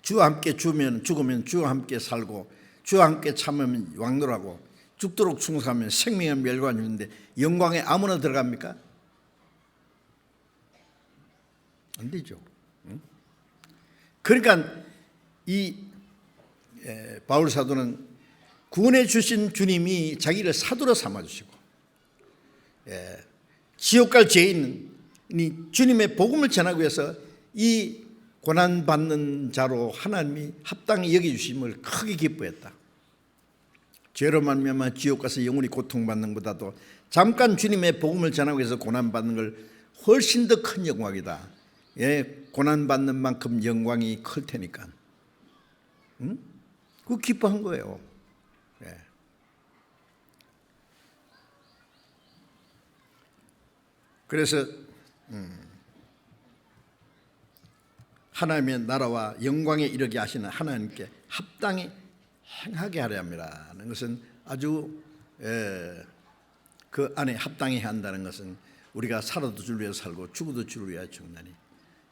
주와 함께 죽으면 주와 함께 살고 주와 함께 참으면 왕노라고 죽도록 충성하면 생명의 멸관이 있는데 영광에 아무나 들어갑니까? 안 되죠. 그러니까 이 바울 사도는 구원해 주신 주님이 자기를 사도로 삼아주시고, 지옥 갈 죄인이 주님의 복음을 전하기 위해서 이 고난받는 자로 하나님이 합당히 여겨주심을 크게 기뻐했다. 죄로 말미암아 지옥 가서 영원히 고통받는 것보다도 잠깐 주님의 복음을 전하기 위해서 고난받는 걸 훨씬 더 큰 영광이다. 고난받는 만큼 영광이 클 테니까. 그거 기뻐한 거예요. 그래서 하나님의 나라와 영광에 이르게 하시는 하나님께 합당히 행하게 하려 함이라는 것은 아주 그 안에 합당히 한다는 것은 우리가 살아도 주를 위해 살고 죽어도 주를 위하여 죽나니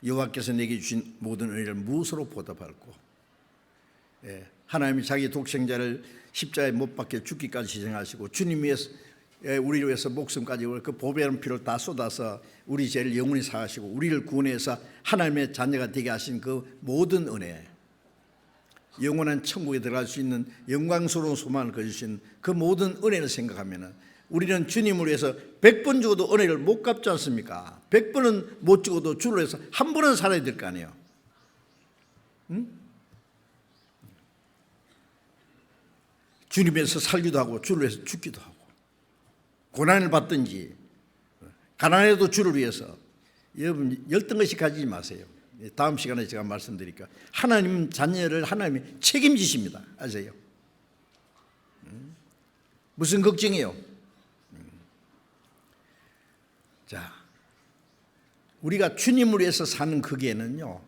여호와께서 내게 주신 모든 은혜를 무엇으로 보답할꼬. 하나님이 자기 독생자를 십자가에 못 박혀 죽기까지 희생하시고 주님 위해서 우리를 위해서 목숨까지 그 보배로운 피를 다 쏟아서 우리 죄를 영원히 사하시고 우리를 구원해서 하나님의 자녀가 되게 하신 그 모든 은혜, 영원한 천국에 들어갈 수 있는 영광스러운 소망을 거주신 그 모든 은혜를 생각하면 우리는 주님을 위해서 100번 죽어도 은혜를 못 갚지 않습니까? 100번은 못 죽어도 주를 위해서 한 번은 살아야 될 거 아니에요. 주님 위해서 살기도 하고 주를 위해서 죽기도 하고 고난을 받든지 가난해도 주를 위해서. 여러분 열등의식 가지지 마세요. 다음 시간에 제가 말씀드리니까 하나님 자녀를 하나님이 책임지십니다. 아세요? 무슨 걱정이에요? 자, 우리가 주님을 위해서 사는 거기에는요,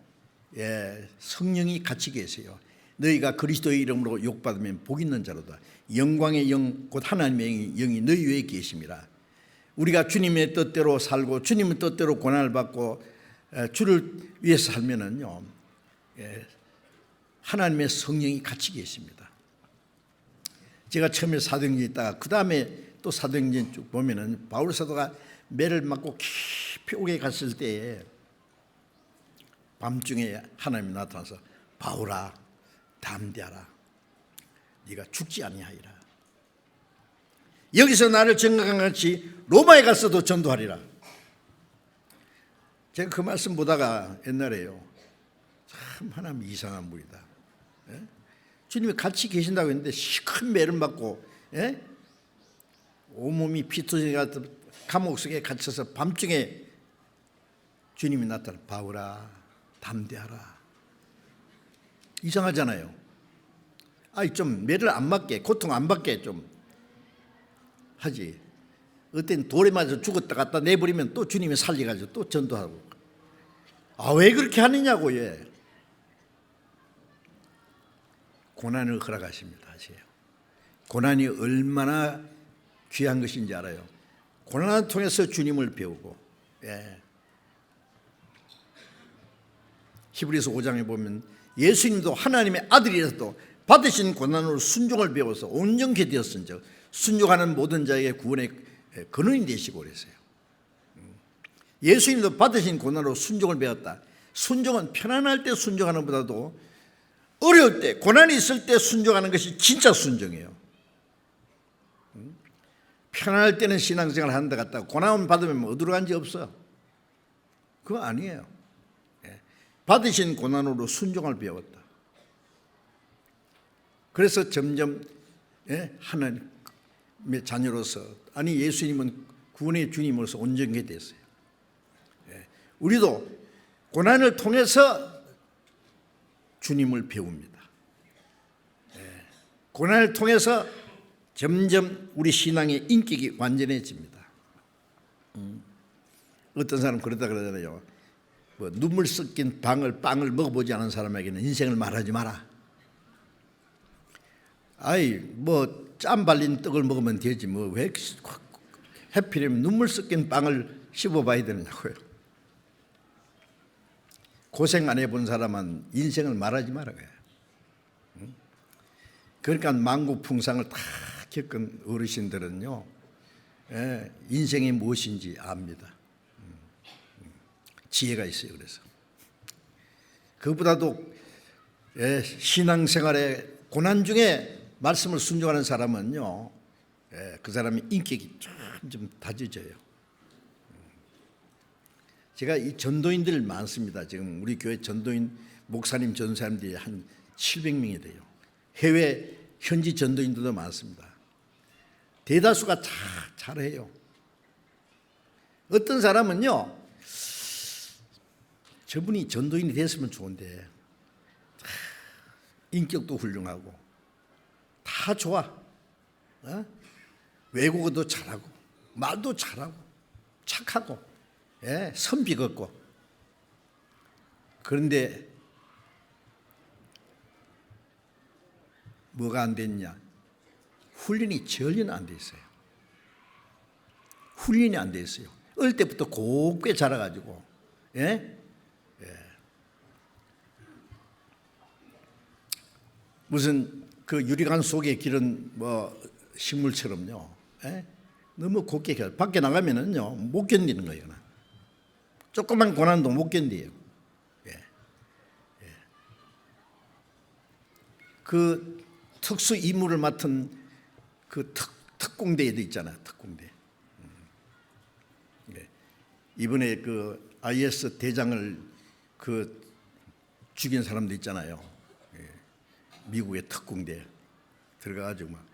성령이 같이 계세요. 너희가 그리스도의 이름으로 욕받으면 복 있는 자로다. 영광의 영 곧 하나님의 영이 너희 위에 계심이라. 우리가 주님의 뜻대로 살고 주님의 뜻대로 고난을 받고 주를 위해서 살면은요, 하나님의 성령이 같이 계십니다. 제가 처음에 사도행전에 있다가 그 다음에 또 사도행전 쭉 보면은 바울 사도가 매를 맞고 깊이 옥에 갔을 때에 밤중에 하나님이 나타나서 바울아 담대하라, 네가 죽지 아니하리라. 여기서 나를 전강한 같이 로마에 가서도 전도하리라. 제가 그 말씀 보다가 옛날에요, 참 하나님 이상한 분이다. 주님이 같이 계신다고 했는데 큰 매를 맞고 온몸이 피투성이 같은 감옥 속에 갇혀서 밤중에 주님이 나타나 바울아 담대하라. 이상하잖아요. 좀 매를 안 맞게, 고통 안 받게 좀 하지. 어떤 돌에 맞아서 죽었다 갖다 내버리면 또 주님이 살려가지고 또 전도하고. 왜 그렇게 하느냐고. 고난을 허락하십니다. 고난이 얼마나 귀한 것인지 알아요. 고난을 통해서 주님을 배우고, 히브리서 5장에 보면 예수님도 하나님의 아들이라서도 받으신 고난으로 순종을 배워서 온전케 되었은즉 순종하는 모든 자에게 구원의 근원이 되시고 그랬어요. 예수님도 받으신 고난으로 순종을 배웠다. 순종은 편안할 때 순종하는 것보다도 어려울 때, 고난이 있을 때 순종하는 것이 진짜 순종이에요. 편안할 때는 신앙생활을 하는 데 갔다가 고난 받으면 어디로 간지 없어. 그거 아니에요. 받으신 고난으로 순종을 배웠다. 그래서 점점 하나님의 자녀로서, 예수님은 구원의 주님으로서 온전히 됐어요. 우리도 고난을 통해서 주님을 배웁니다. 고난을 통해서 점점 우리 신앙의 인격이 완전해집니다. 어떤 사람 그러다 그러잖아요. 눈물 섞인 빵을 먹어보지 않은 사람에게는 인생을 말하지 마라. 짬 발린 떡을 먹으면 되지 왜 해피려면 눈물 섞인 빵을 씹어봐야 되느냐고요. 고생 안 해본 사람은 인생을 말하지 말아요. 그러니까 만국풍상을 다 겪은 어르신들은요, 인생이 무엇인지 압니다. 지혜가 있어요. 그래서 그것보다도 신앙생활의 고난 중에 말씀을 순종하는 사람은요, 그 사람의 인격이 좀 다져져요. 제가 이 전도인들 많습니다. 지금 우리 교회 전도인 목사님 전사님들이 한 700명이 돼요. 해외 현지 전도인들도 많습니다. 대다수가 잘해요. 어떤 사람은요, 저분이 전도인이 됐으면 좋은데 인격도 훌륭하고 다 좋아. 외국어도 잘하고 말도 잘하고 착하고 선비 같고. 그런데 뭐가 안 됐냐? 훈련이 전혀 안 돼 있어요. 훈련이 안 돼 있어요. 어릴 때부터 곱게 자라가지고, 무슨 그 유리관 속에 기른 뭐 식물처럼요, 너무 곱게 밖에 나가면은요 못 견디는 거예요. 조그만 고난도 못 견디요. 그 특수 임무를 맡은 그 특공대에도 있잖아요. 특공대. 이번에 그 IS 대장을 그 죽인 사람도 있잖아요. 미국의 특공대 들어가가지고 막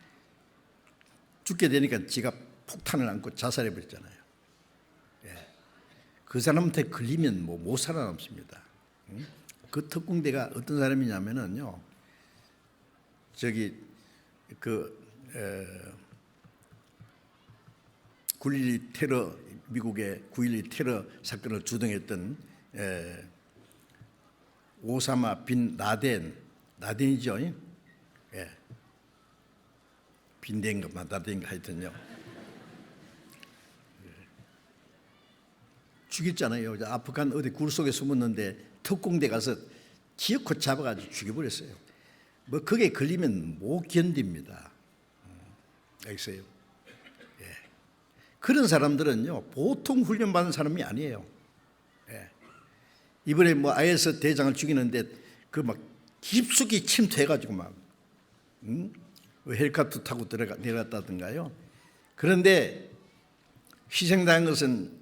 죽게 되니까 지가 폭탄을 안고 자살해 버렸잖아요. 그 사람한테 걸리면 뭐 못 살아남습니다. 그 특공대가 어떤 사람이냐면은요, 저기 그 9.12 테러, 미국의 9.12 테러 사건을 주동했던 오사마 빈 라덴이죠. 빈덴가 라덴가 하여튼요. 죽였잖아요. 아프간 어디 굴 속에 숨었는데 특공대 가서 기어코 잡아가지고 죽여버렸어요. 뭐 그게 걸리면 못 견딥니다. 알겠어요? 그런 사람들은요 보통 훈련받은 사람이 아니에요. 이번에 뭐 IS 대장을 죽이는데 그 막 깊숙이 침투해가지고 막 헬리콥터 타고 내려갔다든가요. 그런데 희생당한 것은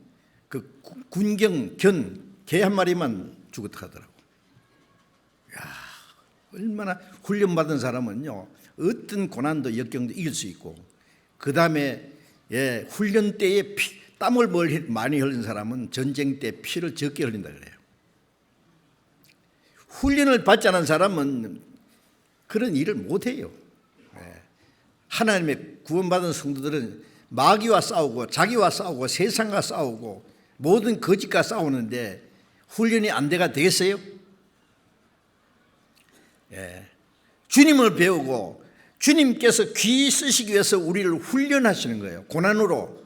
그 군경 개 한 마리만 죽었다 하더라고. 야, 얼마나 훈련받은 사람은요 어떤 고난도 역경도 이길 수 있고, 그 다음에 훈련 때에 땀을 많이 흘린 사람은 전쟁 때 피를 적게 흘린다 그래요. 훈련을 받지 않은 사람은 그런 일을 못해요. 하나님의 구원받은 성도들은 마귀와 싸우고 자기와 싸우고 세상과 싸우고 모든 거짓과 싸우는데 훈련이 안 돼가 되겠어요? 주님을 배우고 주님께서 귀 쓰시기 위해서 우리를 훈련하시는 거예요. 고난으로.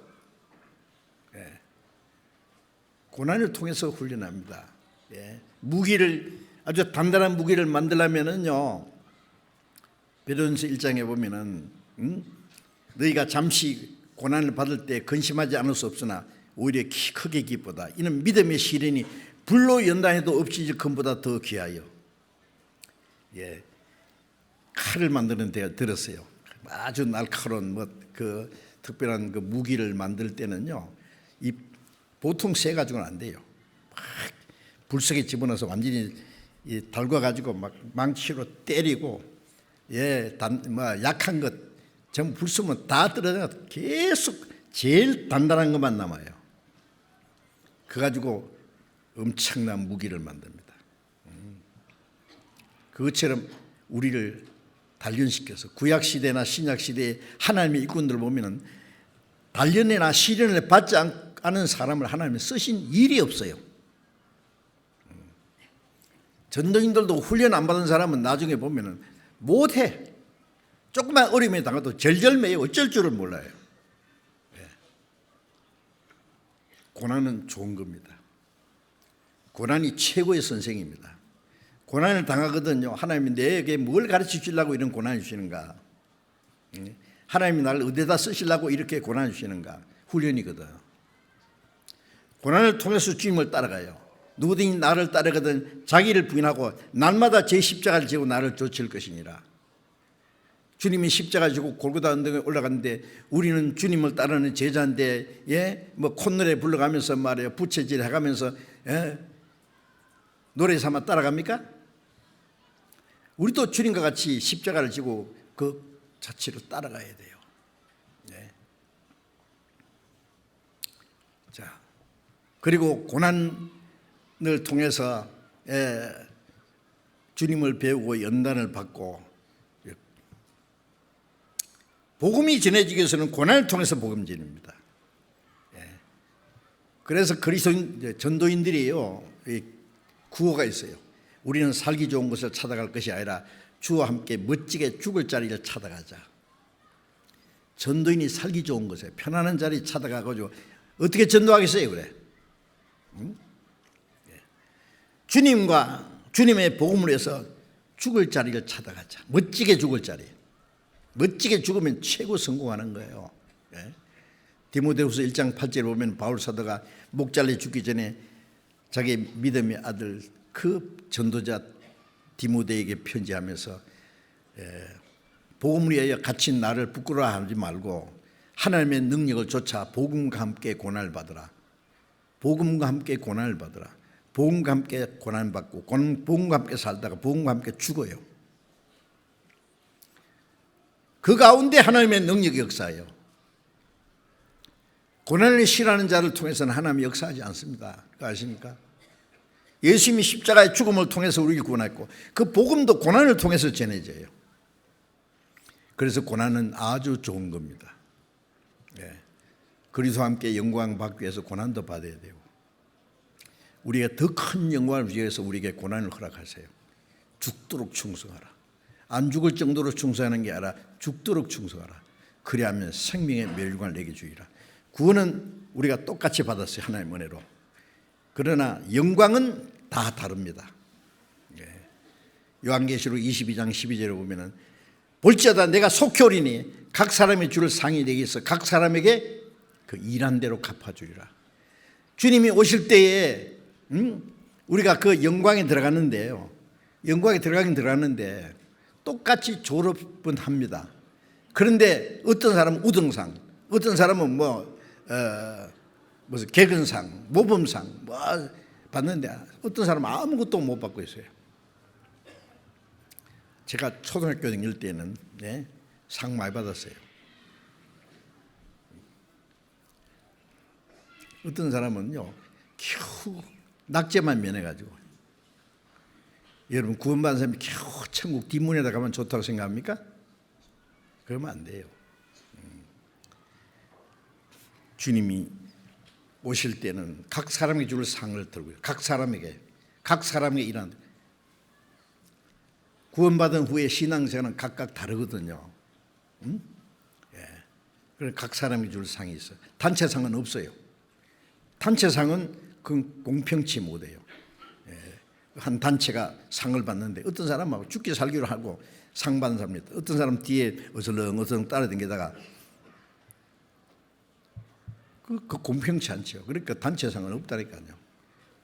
고난을 통해서 훈련합니다. 무기를, 아주 단단한 무기를 만들려면은요, 베드로전서 1장에 보면은 너희가 잠시 고난을 받을 때 근심하지 않을 수 없으나 오히려 크게 기쁘다. 이는 믿음의 시련이 불로 연단해도 없어질 것보다 더 귀하여. 칼을 만드는 데가 들었어요. 아주 날카로운 뭐 그 특별한 그 무기를 만들 때는요, 이 보통 세 가지고는 안 돼요. 막 불속에 집어넣어서 완전히 달궈 가지고 막 망치로 때리고, 뭐 약한 것 전부 불 쓰면 다 떨어져 계속 제일 단단한 것만 남아요. 그 가지고 엄청난 무기를 만듭니다. 그것처럼 우리를 단련시켜서 구약 시대나 신약 시대에 하나님의 일꾼들 보면은 단련이나 시련을 받지 않은 사람을 하나님이 쓰신 일이 없어요. 전도인들도 훈련 안 받은 사람은 나중에 보면은 못해. 조금만 어려움에 당해도 절절매요. 어쩔 줄을 몰라요. 고난은 좋은 겁니다. 고난이 최고의 선생입니다. 고난을 당하거든요. 하나님이 내게 뭘 가르쳐 주려고 이런 고난을 주시는가? 하나님이 나를 어디다 쓰시려고 이렇게 고난을 주시는가? 훈련이거든. 고난을 통해서 주님을 따라가요. 누구든지 나를 따르거든 자기를 부인하고 날마다 제 십자가를 지고 나를 쫓을 것이니라. 주님이 십자가 지고 골고다 언덕에 올라갔는데 우리는 주님을 따르는 제자인데 뭐 콧노래 불러가면서 말이에요, 부채질 해가면서 노래 삼아 따라갑니까? 우리도 주님과 같이 십자가를 지고 그 자취로 따라가야 돼요. 네. 자, 그리고 고난을 통해서 주님을 배우고 연단을 받고, 복음이 전해지기 위해서는 고난을 통해서 복음 전입니다. 그래서 그리스도인 전도인들이요, 구호가 있어요. 우리는 살기 좋은 것을 찾아갈 것이 아니라 주와 함께 멋지게 죽을 자리를 찾아가자. 전도인이 살기 좋은 것에 편안한 자리 찾아가가지고 어떻게 전도하겠어요? 그래. 응? 주님과 주님의 복음을 위해서 죽을 자리를 찾아가자. 멋지게 죽을 자리. 멋지게 죽으면 최고 성공하는 거예요. 디모데후서 1장 8절에 보면 바울 사도가 목 잘려 죽기 전에 자기 믿음의 아들 그 전도자 디모데에게 편지하면서 복음을 위하여 갇힌 나를 부끄러워하지 말고 하나님의 능력을 쫓아 복음과 함께 고난을 받으라. 복음과 함께 고난을 받으라. 복음과 함께 고난을 받고 복음과 함께 살다가 복음과 함께 죽어요. 그 가운데 하나님의 능력이 역사해요. 고난을 싫어하는 자를 통해서는 하나님이 역사하지 않습니다. 그거 아십니까? 예수님이 십자가의 죽음을 통해서 우리를 구원했고 그 복음도 고난을 통해서 전해져요. 그래서 고난은 아주 좋은 겁니다. 그리스도와 함께 영광 받기 위해서 고난도 받아야 되고, 우리가 더 큰 영광을 위해서 우리에게 고난을 허락하세요. 죽도록 충성하라. 안 죽을 정도로 충성하는 게 아니라 죽도록 충성하라. 그리하면 생명의 멸류관을 내게 주리라. 구원은 우리가 똑같이 받았어요, 하나님의 은혜로. 그러나 영광은 다 다릅니다. 요한계시록 22장 12절에 보면은 볼지어다 내가 속히 오리니 각 사람의 주를 상이 내게 있어 각 사람에게 그 일한 대로 갚아주리라. 주님이 오실 때에 우리가 그 영광에 들어갔는데요, 영광에 들어가긴 들어갔는데 똑같이 졸업은 합니다. 그런데 어떤 사람은 우등상, 어떤 사람은 무슨 개근상, 모범상 뭐 받는데 어떤 사람은 아무것도 못 받고 있어요. 제가 초등학교 다닐 때는 상 많이 받았어요. 어떤 사람은요 겨우 낙제만 면해가지고, 여러분 구원받은 사람이 겨우 천국 뒷문에다 가면 좋다고 생각합니까? 그러면 안 돼요. 주님이 오실 때는 각 사람에게 줄 상을 들고요, 각 사람에게 일하는, 구원받은 후에 신앙생활은 각각 다르거든요. 그래서 각 사람에게 줄 상이 있어요. 단체상은 없어요. 단체상은 그 공평치 못해요. 한 단체가 상을 받는데 어떤 사람하고 죽기 살기로 하고 상 받는 사람이 있다. 어떤 사람 뒤에 어슬렁어슬렁 따라다니다가 그 공평치 않죠. 그러니까 단체상은 없다니까요.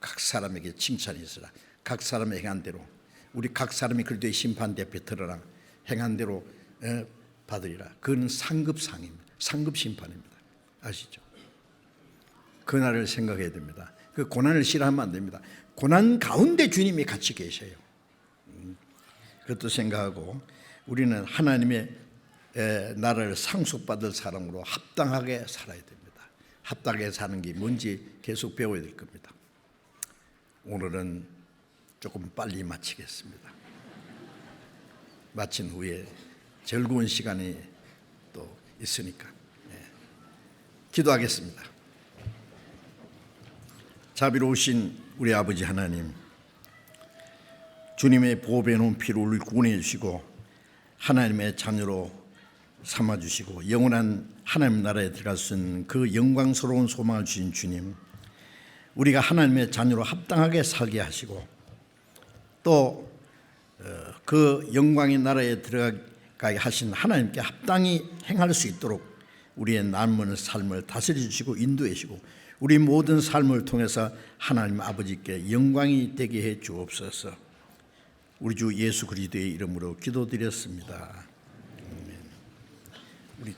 각 사람에게 칭찬이 있으라. 각 사람의 행한 대로, 우리 각 사람이 그리스도의 심판 대표 들어라. 행한 대로 받으리라. 그건 상급상입니다. 상급 심판입니다. 아시죠? 그날을 생각해야 됩니다. 그 고난을 싫어하면 안 됩니다. 고난 가운데 주님이 같이 계셔요. 그것도 생각하고 우리는 하나님의 나라를 상속받을 사람으로 합당하게 살아야 됩니다. 합당하게 사는 게 뭔지 계속 배워야 될 겁니다. 오늘은 조금 빨리 마치겠습니다. 마친 후에 즐거운 시간이 또 있으니까 기도하겠습니다. 자비로우신 우리 아버지 하나님, 주님의 보배에 놓은 피로 우리를 구원해 주시고 하나님의 자녀로 삼아주시고 영원한 하나님 나라에 들어갈 수 있는 그 영광스러운 소망을 주신 주님, 우리가 하나님의 자녀로 합당하게 살게 하시고 또 그 영광의 나라에 들어가게 하신 하나님께 합당히 행할 수 있도록 우리의 남은 삶을 다스려 주시고 인도해 주시고 우리 모든 삶을 통해서 하나님 아버지께 영광이 되게 해 주옵소서. 우리 주 예수 그리스도의 이름으로 기도드렸습니다. 우리